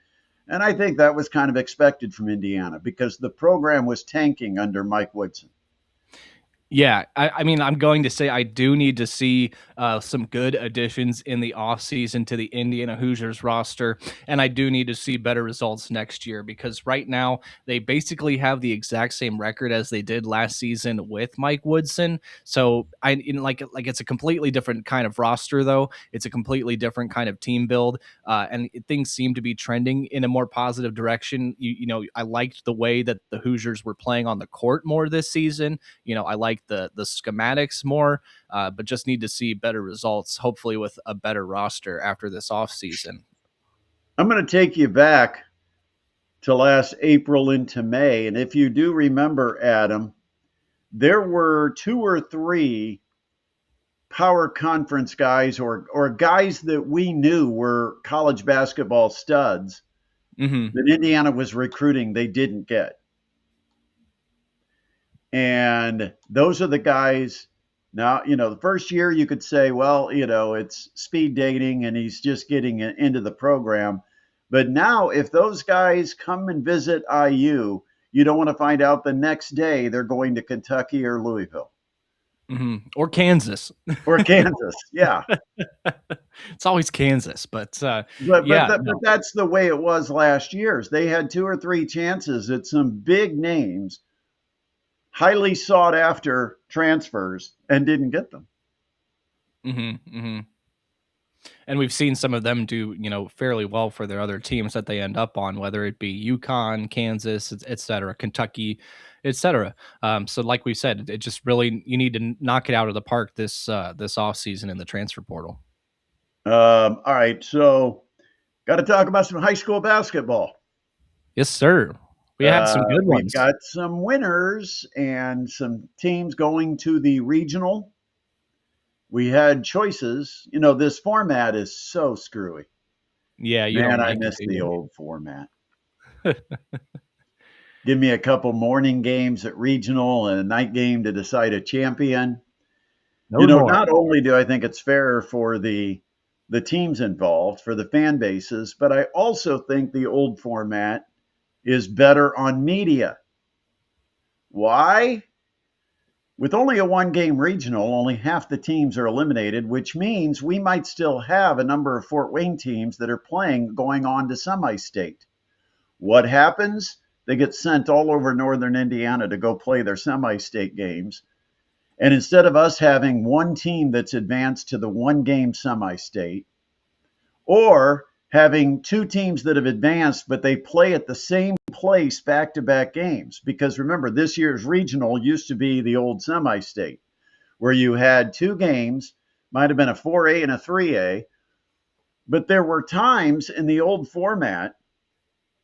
A: And I think that was kind of expected from Indiana because the program was tanking under Mike Woodson.
B: Yeah, I mean, I'm going to say I do need to see some good additions in the offseason to the Indiana Hoosiers roster, and I do need to see better results next year because right now they basically have the exact same record as they did last season with Mike Woodson. So like it's a completely different kind of roster though. It's a completely different kind of team build, and things seem to be trending in a more positive direction. I liked the way that the Hoosiers were playing on the court more this season. I like the schematics more, but just need to see better results, hopefully with a better roster after this offseason.
A: I'm going to take you back to last April into May. And if you do remember, Adam, there were 2 or 3 power conference guys or guys that we knew were college basketball studs
B: Mm-hmm.
A: that Indiana was recruiting they didn't get. And those are the guys. Now, the first year you could say, well, it's speed dating and he's just getting into the program. But now, if those guys come and visit IU, you don't want to find out the next day they're going to Kentucky or Louisville
B: Mm-hmm. Or Kansas.
A: or Kansas. Yeah.
B: It's always Kansas, but
A: But
B: yeah,
A: that, but
B: no.
A: that's the way it was last year's. They had 2 or 3 chances at some big names, highly sought after transfers, and didn't get them.
B: Mm-hmm. Mm-hmm. And we've seen some of them do, fairly well for their other teams that they end up on, whether it be UConn, Kansas, et cetera, Kentucky, et cetera. So like we said, it just really, you need to knock it out of the park this off season in the transfer portal.
A: All right, so got to talk about some high school basketball.
B: Yes, sir. We had some good
A: We've
B: ones.
A: got some winners and some teams going to the regional. We had choices. This format is so screwy.
B: Yeah, you don't
A: Man, I
B: like it,
A: miss
B: do
A: the
B: you?
A: old format. Give me a couple morning games at regional and a night game to decide a champion.
B: No more.
A: Not only do I think it's fair for the teams involved, for the fan bases, but I also think the old format is better on media. Why? With only a one game regional, only half the teams are eliminated, which means we might still have a number of Fort Wayne teams that are playing going on to semi state. What happens? They get sent all over northern Indiana to go play their semi state games. And instead of us having one team that's advanced to the one game semi state, or having two teams that have advanced, but they play at the same place back to back games. Because remember, this year's regional used to be the old semi state, where you had two games, might have been a 4A and a 3A. But there were times in the old format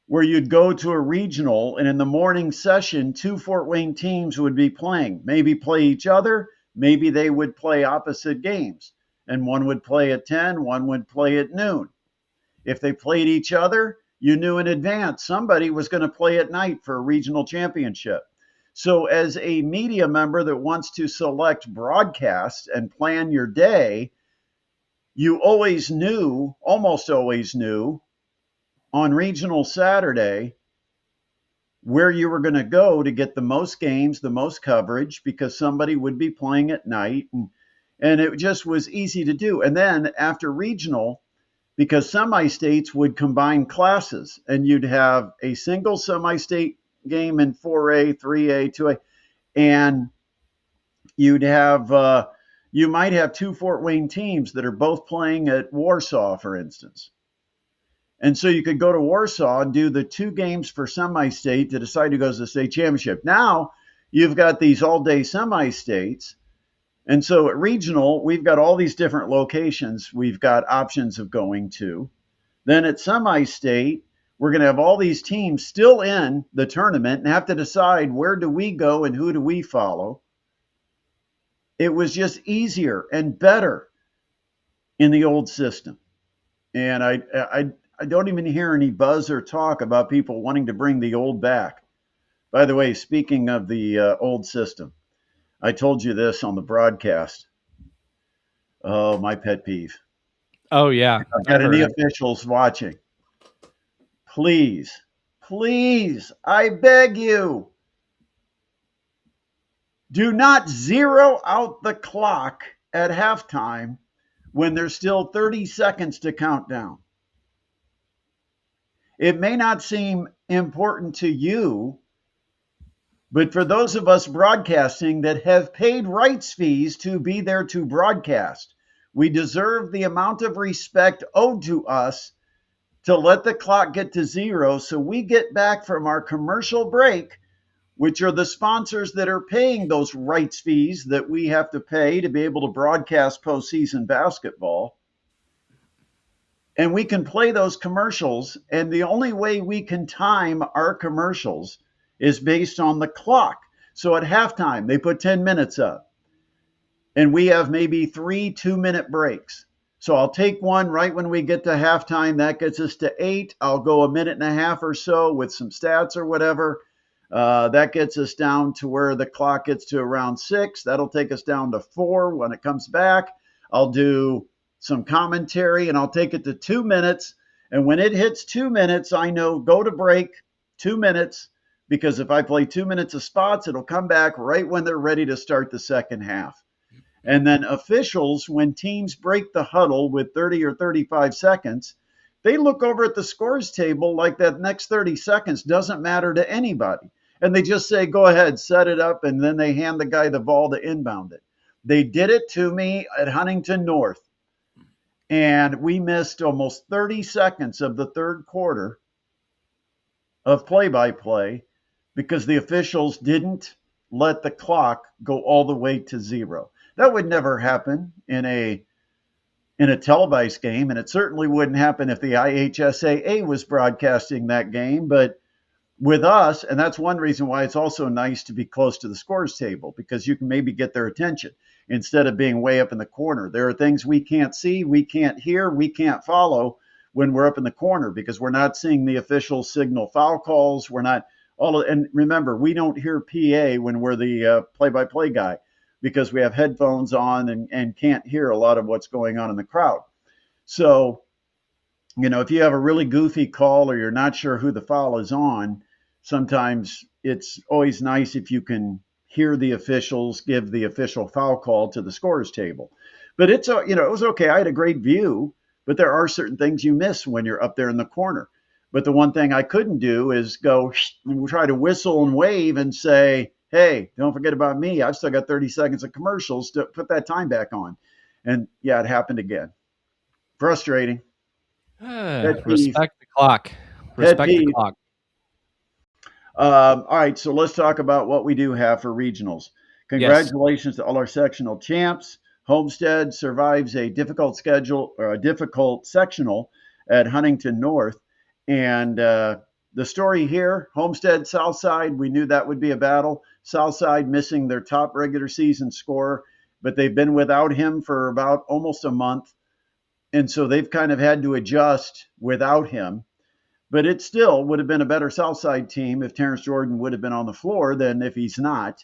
A: where you'd go to a regional, and in the morning session, two Fort Wayne teams would be playing, maybe play each other, maybe they would play opposite games. And one would play at 10, one would play at noon. If they played each other, you knew in advance somebody was going to play at night for a regional championship. So, as a media member that wants to select broadcasts and plan your day, you always knew, almost always knew, on regional Saturday where you were going to go to get the most games, the most coverage, because somebody would be playing at night. And it just was easy to do. And then after regional, because semi-states would combine classes, and you'd have a single semi-state game in 4A, 3A, 2A, and you'd have, you might have two Fort Wayne teams that are both playing at Warsaw, for instance. And so you could go to Warsaw and do the two games for semi-state to decide who goes to the state championship. Now you've got these all-day semi-states. And so at regional, we've got all these different locations we've got options of going to. Then at semi-state, we're going to have all these teams still in the tournament and have to decide where do we go and who do we follow. It was just easier and better in the old system. And I don't even hear any buzz or talk about people wanting to bring the old back. By the way, speaking of the old system, I told you this on the broadcast. Oh, my pet peeve.
B: Oh, yeah.
A: I've got any officials watching. Please, please, I beg you, do not zero out the clock at halftime when there's still 30 seconds to count down. It may not seem important to you, but for those of us broadcasting that have paid rights fees to be there to broadcast, we deserve the amount of respect owed to us to let the clock get to zero so we get back from our commercial break, which are the sponsors that are paying those rights fees that we have to pay to be able to broadcast postseason basketball. And we can play those commercials, and the only way we can time our commercials is based on the clock. So at halftime, they put 10 minutes up, and we have maybe 3 2-minute breaks. So I'll take one right when we get to halftime. That gets us to 8. I'll go a minute and a half or so with some stats or whatever. That gets us down to where the clock gets to around 6. That'll take us down to 4 when it comes back. I'll do some commentary, and I'll take it to 2 minutes. And when it hits 2 minutes, I know go to break, 2 minutes, because if I play 2 minutes of spots, it'll come back right when they're ready to start the second half. And then officials, when teams break the huddle with 30 or 35 seconds, they look over at the scores table like that next 30 seconds doesn't matter to anybody. And they just say, go ahead, set it up, and then they hand the guy the ball to inbound it. They did it to me at Huntington North. And we missed almost 30 seconds of the third quarter of play-by-play because the officials didn't let the clock go all the way to zero. That would never happen in a televised game, and it certainly wouldn't happen if the IHSAA was broadcasting that game. But with us, and that's one reason why it's also nice to be close to the scores table, because you can maybe get their attention instead of being way up in the corner. There are things we can't see, we can't hear, we can't follow when we're up in the corner because we're not seeing the official signal foul calls. We're not and remember, we don't hear PA when we're the play-by-play guy. because we have headphones on and can't hear a lot of what's going on in the crowd. So, if you have a really goofy call or you're not sure who the foul is on, sometimes it's always nice if you can hear the officials give the official foul call to the scores table. But it was okay. I had a great view, but there are certain things you miss when you're up there in the corner. But the one thing I couldn't do is go and try to whistle and wave and say, hey, don't forget about me. I've still got 30 seconds of commercials to put that time back on. And yeah, it happened again. Frustrating. Pet peeve.
B: Respect the clock.
A: Pet
B: Respect the
A: peeve.
B: clock.
A: All right, so let's talk about what we do have for regionals.
B: Yes.
A: Congratulations to all our sectional champs. Homestead survives a difficult schedule or a difficult sectional at Huntington North. And the story here, Homestead, Southside, we knew that would be a battle. Southside missing their top regular season scorer, but they've been without him for about almost a month. And so they've kind of had to adjust without him. But it still would have been a better Southside team if Terrence Jordan would have been on the floor than if he's not.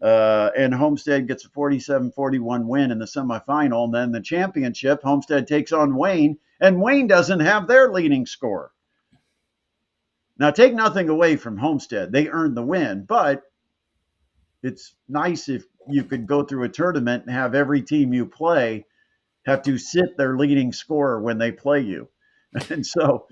A: And Homestead gets a 47-41 win in the semifinal. And then the championship, Homestead takes on Wayne, and Wayne doesn't have their leading scorer. Now, take nothing away from Homestead. They earned the win, but it's nice if you could go through a tournament and have every team you play have to sit their leading scorer when they play you. And so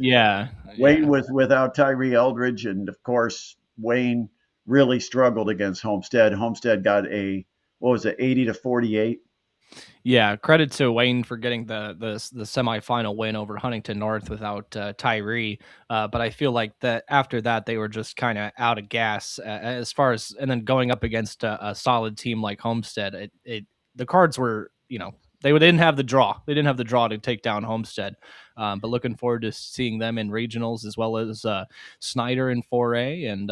A: Wayne was without Tyree Eldridge, and of course, Wayne really struggled against Homestead. Homestead got 80-48.
B: Yeah, credit to Wayne for getting the semifinal win over Huntington North without Tyree. But I feel like that after that they were just kind of out of gas as far as, and then going up against a solid team like Homestead. The cards were, they didn't have the draw. They didn't have the draw to take down Homestead. But looking forward to seeing them in regionals, as well as Snyder in 4A and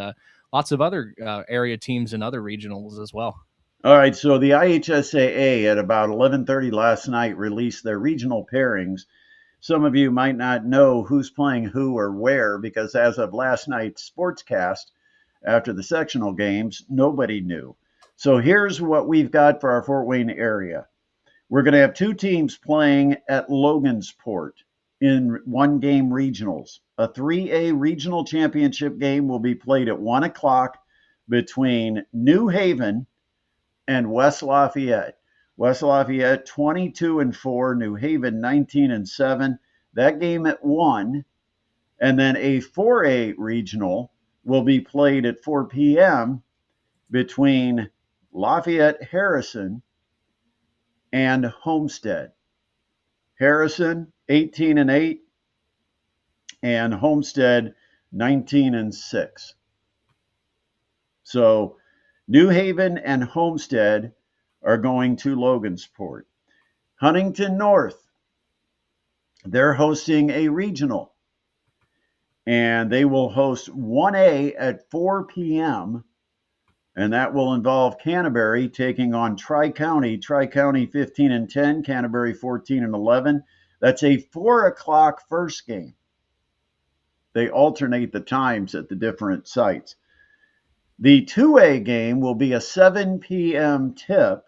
B: lots of other area teams in other regionals as well.
A: All right, so the IHSAA at about 11:30 last night released their regional pairings. Some of you might not know who's playing who or where because as of last night's sportscast, after the sectional games, nobody knew. So here's what we've got for our Fort Wayne area. We're going to have two teams playing at Logansport in one-game regionals. A 3A regional championship game will be played at 1 o'clock between New Haven and West Lafayette. West Lafayette 22-4, New Haven 19-7. That game at 1. And then a 4A regional will be played at 4 p.m. between Lafayette Harrison and Homestead. Harrison 18-8 and Homestead 19-6. So New Haven and Homestead are going to Logansport. Huntington North, they're hosting a regional, and they will host 1A at 4 p.m., and that will involve Canterbury taking on Tri-County. Tri-County 15-10, Canterbury 14-11. That's a 4 o'clock first game. They alternate the times at the different sites. The 2A game will be a 7 p.m. tip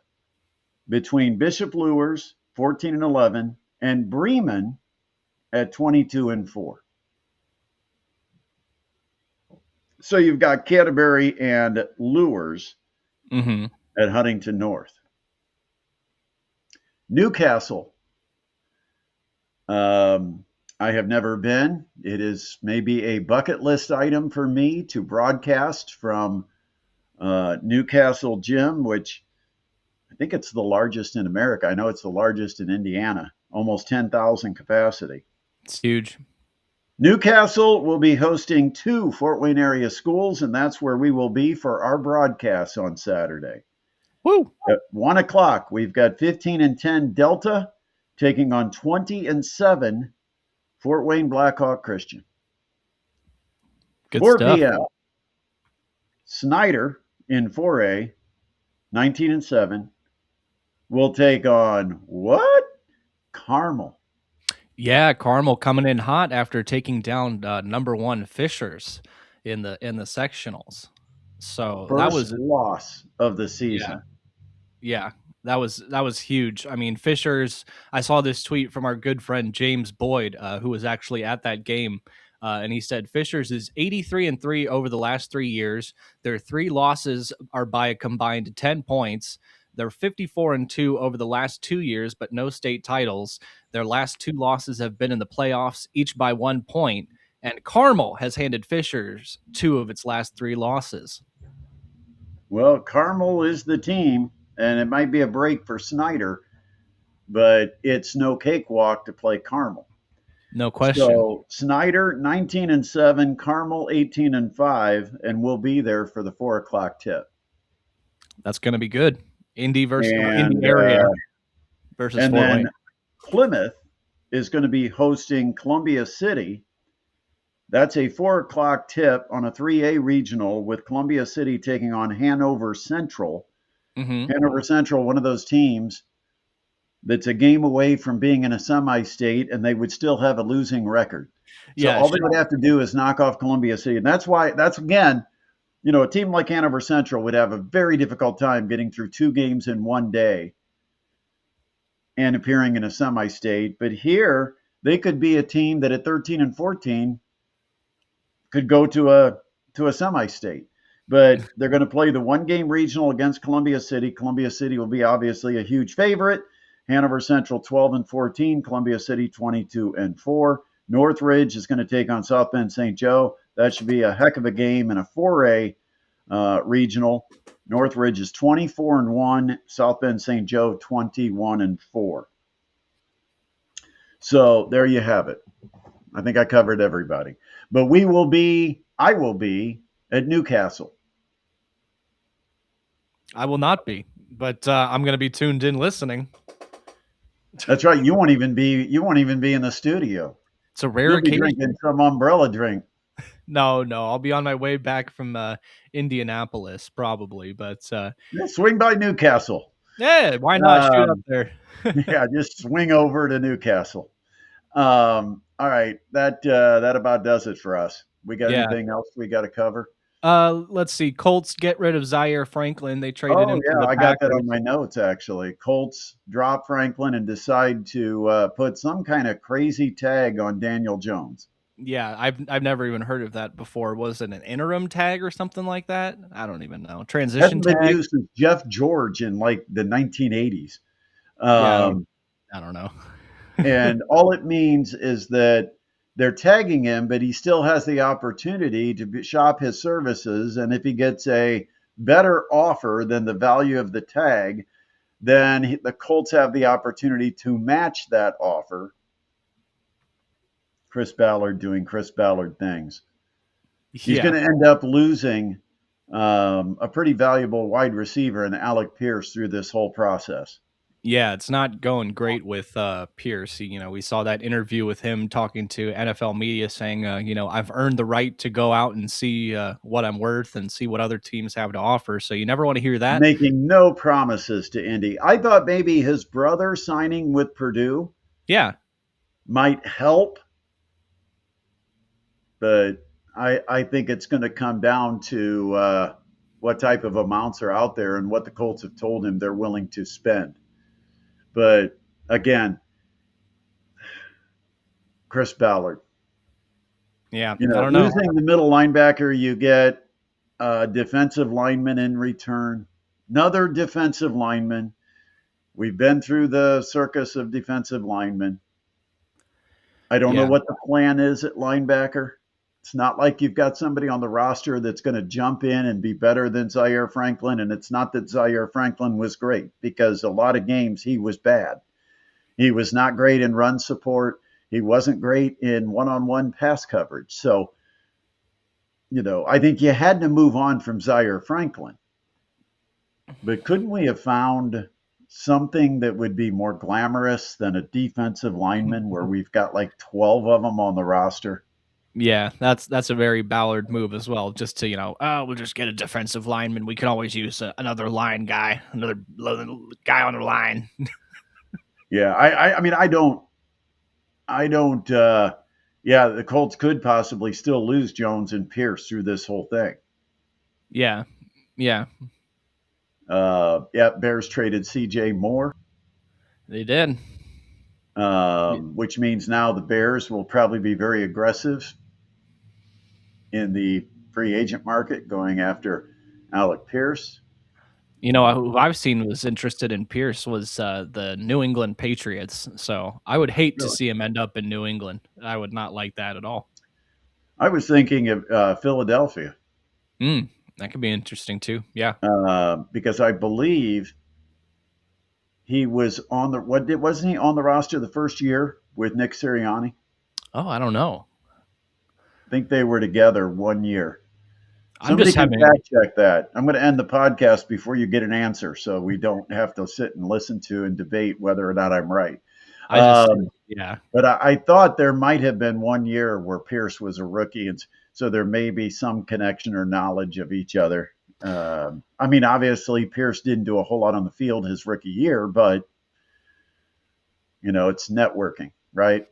A: between Bishop Luers, 14-11, and Bremen at 22-4. So you've got Canterbury and Luers at Huntington North. Newcastle. I have never been. It is maybe a bucket list item for me to broadcast from Newcastle Gym, which I think it's the largest in America. I know it's the largest in Indiana, almost 10,000 capacity.
B: It's huge.
A: Newcastle will be hosting 2 Fort Wayne area schools, and that's where we will be for our broadcast on Saturday.
B: Woo!
A: At 1 o'clock, we've got 15-10 Delta taking on 20-7 Fort Wayne Blackhawk Christian.
B: Good
A: 4
B: stuff.
A: p.m. Snyder in 4A, 19-7, will take on what? Carmel.
B: Yeah, Carmel coming in hot after taking down number 1 Fishers in the sectionals. So
A: First
B: that was
A: loss of the season.
B: Yeah, that was huge. I mean, Fisher's. I saw this tweet from our good friend James Boyd, who was actually at that game, and he said Fisher's is 83-3 over the last 3 years. Their three losses are by a combined 10 points. They're 54-2 over the last 2 years, but no state titles. Their last two losses have been in the playoffs, each by 1 point. And Carmel has handed Fisher's two of its last three losses.
A: Well, Carmel is the team, and it might be a break for Snyder, but it's no cakewalk to play Carmel.
B: No question.
A: So Snyder 19-7, Carmel 18-5, and we'll be there for the 4 o'clock tip.
B: That's going to be good. Indy versus Indy
A: And
B: area versus
A: and
B: Fort
A: then
B: Wayne.
A: Plymouth is going to be hosting Columbia City. That's a 4 o'clock tip on a 3A regional with Columbia City taking on Hanover Central.
B: Mm-hmm.
A: Hanover Central, one of those teams that's a game away from being in a semi-state, and they would still have a losing record. So
B: Yeah,
A: all they would have to do is knock off Columbia City. And that's again, a team like Hanover Central would have a very difficult time getting through two games in one day and appearing in a semi-state. But here, they could be a team that at 13-14 could go to a semi-state. But they're going to play the one-game regional against Columbia City. Columbia City will be obviously a huge favorite. Hanover Central 12-14, Columbia City 22-4. Northridge is going to take on South Bend St. Joe. That should be a heck of a game in a 4A regional. Northridge is 24-1, South Bend St. Joe 21-4. So there you have it. I think I covered everybody. But I will be at Newcastle.
B: I will not be, but I'm going to be tuned in listening.
A: That's right. You won't even be in the studio.
B: It's a rare
A: You'll be
B: occasion.
A: drinking some umbrella drink.
B: No, I'll be on my way back from Indianapolis probably, but
A: Swing by Newcastle.
B: yeah, why not shoot up there?
A: Yeah, just swing over to Newcastle. All right, that about does it for us. We got anything else we got to cover?
B: Let's see. Colts get rid of Zaire Franklin. They traded him to the
A: I got that
B: Packers.
A: on my notes actually. Colts drop Franklin and decide to put some kind of crazy tag on Daniel Jones.
B: Yeah, I've never even heard of that before. Was it an interim tag or something like that? I don't even know. Transition
A: Hasn't been
B: tag.
A: used since Jeff George in like the 1980s.
B: Yeah, I don't know.
A: And all it means is that they're tagging him, but he still has the opportunity to shop his services. And if he gets a better offer than the value of the tag, then the Colts have the opportunity to match that offer. Chris Ballard doing Chris Ballard things. He's going to end up losing a pretty valuable wide receiver in Alec Pierce through this whole process.
B: Yeah, it's not going great with Pierce. We saw that interview with him talking to NFL media saying, I've earned the right to go out and see what I'm worth and see what other teams have to offer. So you never want to hear that.
A: Making no promises to Indy. I thought maybe his brother signing with Purdue might help. But I think it's going to come down to what type of amounts are out there and what the Colts have told him they're willing to spend. But again, Chris Ballard.
B: Yeah, I don't know.
A: Losing the middle linebacker, you get a defensive lineman in return, another defensive lineman. We've been through the circus of defensive linemen. I don't know what the plan is at linebacker. It's not like you've got somebody on the roster that's going to jump in and be better than Zaire Franklin. And it's not that Zaire Franklin was great, because a lot of games he was bad. He was not great in run support. He wasn't great in one-on-one pass coverage. So, I think you had to move on from Zaire Franklin. But couldn't we have found something that would be more glamorous than a defensive lineman where we've got like 12 of them on the roster?
B: Yeah, that's a very Ballard move as well. Just to we'll just get a defensive lineman. We can always use another line guy, another guy on the line.
A: Yeah, I mean, I don't. Yeah, the Colts could possibly still lose Jones and Pierce through this whole thing.
B: Yeah.
A: Bears traded C.J. Moore,
B: They did.
A: which means now the Bears will probably be very aggressive in the free agent market going after Alec Pierce.
B: You know, who I've seen was interested in Pierce was the New England Patriots. So I would hate to
A: Really?
B: see him end up in New England. I would not like that at all.
A: I was thinking of Philadelphia
B: That could be interesting too. Yeah.
A: because I believe he was on the wasn't he on the roster the first year with Nick Sirianni?
B: Oh, I don't know.
A: I think they were together 1 year.
B: I'm
A: Somebody
B: just
A: can
B: having.
A: fact check that. I'm going to end the podcast before you get an answer, so we don't have to sit and listen to and debate whether or not I'm right.
B: I just.
A: Um,
B: Yeah.
A: but I thought there might have been 1 year where Pierce was a rookie, and so there may be some connection or knowledge of each other. I mean, obviously, Pierce didn't do a whole lot on the field his rookie year, but it's networking, right?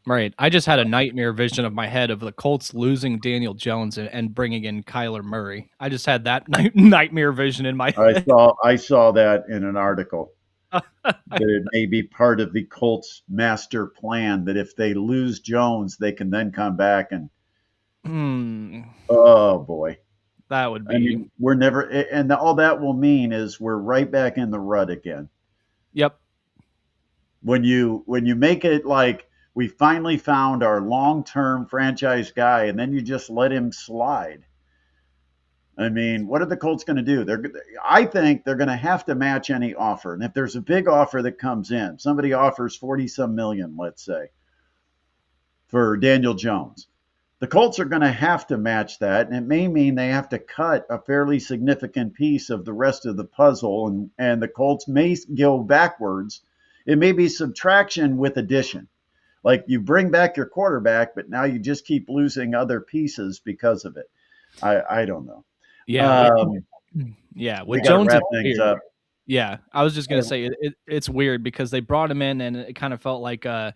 B: Right. I just had a nightmare vision of my head of the Colts losing Daniel Jones and bringing in Kyler Murray. I just had that nightmare vision in my head.
A: I saw that in an article that it may be part of the Colts master plan that if they lose Jones, they can then come back and oh boy.
B: That would
A: I
B: be.
A: mean, we're never, and all that will mean is we're right back in the rut again.
B: Yep.
A: When you make it like we finally found our long-term franchise guy, and then you just let him slide. I mean, what are the Colts going to do? I think they're going to have to match any offer. And if there's a big offer that comes in, somebody offers 40 some million, let's say, for Daniel Jones, the Colts are going to have to match that. And it may mean they have to cut a fairly significant piece of the rest of the puzzle. And the Colts may go backwards. It may be subtraction with addition. Like you bring back your quarterback, but now you just keep losing other pieces because of it. I don't know.
B: Yeah. With Jones,
A: wrap things up.
B: Yeah, I was just gonna say it's weird because they brought him in and it kind of felt like an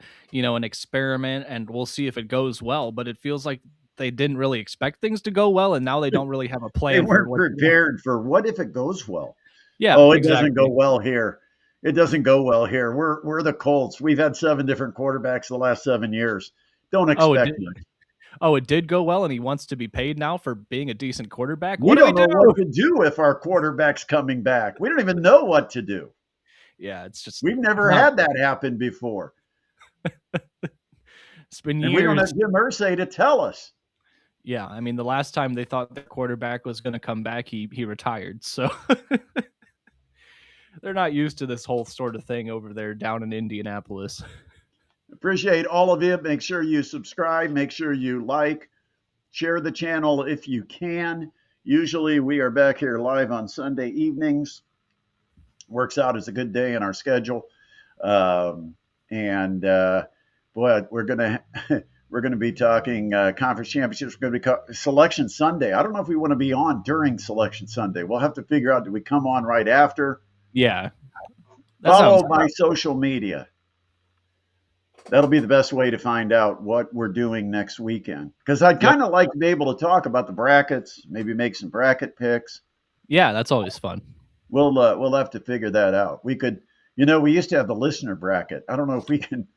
B: experiment, and we'll see if it goes well. But it feels like they didn't really expect things to go well, and now they don't really have a plan.
A: They weren't prepared for what if it goes well.
B: Yeah.
A: Oh, it
B: exactly.
A: doesn't go well here. It doesn't go well here. We're the Colts. We've had 7 different quarterbacks the last 7 years. Don't expect much.
B: Oh, it did go well, and he wants to be paid now for being a decent quarterback.
A: We don't know what to do if our quarterback's coming back. We don't even know what to do.
B: Yeah, it's just
A: we've never had that happen before.
B: It's been years.
A: And we don't have Jim Irsay to tell us.
B: Yeah, I mean, the last time they thought the quarterback was going to come back, he retired. So they're not used to this whole sort of thing over there down in Indianapolis.
A: Appreciate all of you. Make sure you subscribe. Make sure you like. Share the channel if you can. Usually we are back here live on Sunday evenings. Works out as a good day in our schedule. Boy, we're gonna be talking conference championships. We're gonna be Selection Sunday. I don't know if we want to be on during Selection Sunday. We'll have to figure out, do we come on right after?
B: Yeah.
A: Follow my social media. That'll be the best way to find out what we're doing next weekend. Because I'd kind of like to be able to talk about the brackets, maybe make some bracket picks.
B: Yeah, that's always fun.
A: We'll have to figure that out. We could, we used to have the listener bracket. I don't know if we can.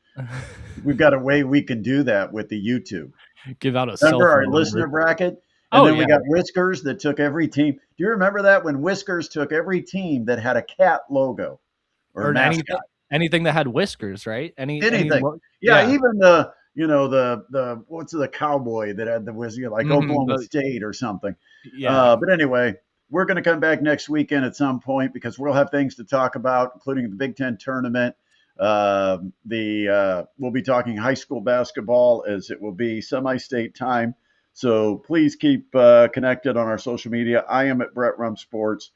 A: We've got a way we can do that with the YouTube.
B: Give out a
A: remember our listener bracket, and then we got Whiskers that took every team. Do you remember that when Whiskers took every team that had a cat logo or mascot?
B: Anything that had whiskers, right?
A: Anything. Even the what's the cowboy that had the whisker, like Oklahoma State or something.
B: Yeah.
A: But anyway, we're going to come back next weekend at some point because we'll have things to talk about, including the Big Ten tournament. We'll be talking high school basketball as it will be semi-state time. So please keep connected on our social media. I am at Brett Rum Sports.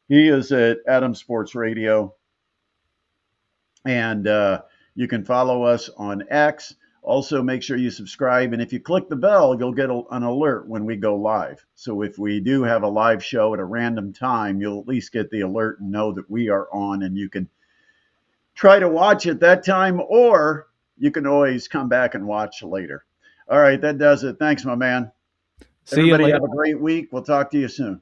A: He is at Adam Sports Radio. And you can follow us on X. Also, make sure you subscribe. And if you click the bell, you'll get an alert when we go live. So if we do have a live show at a random time, you'll at least get the alert and know that we are on. And you can try to watch at that time, or you can always come back and watch later. All right, that does it. Thanks, my man.
B: See you later.
A: Have a great week. We'll talk to you soon.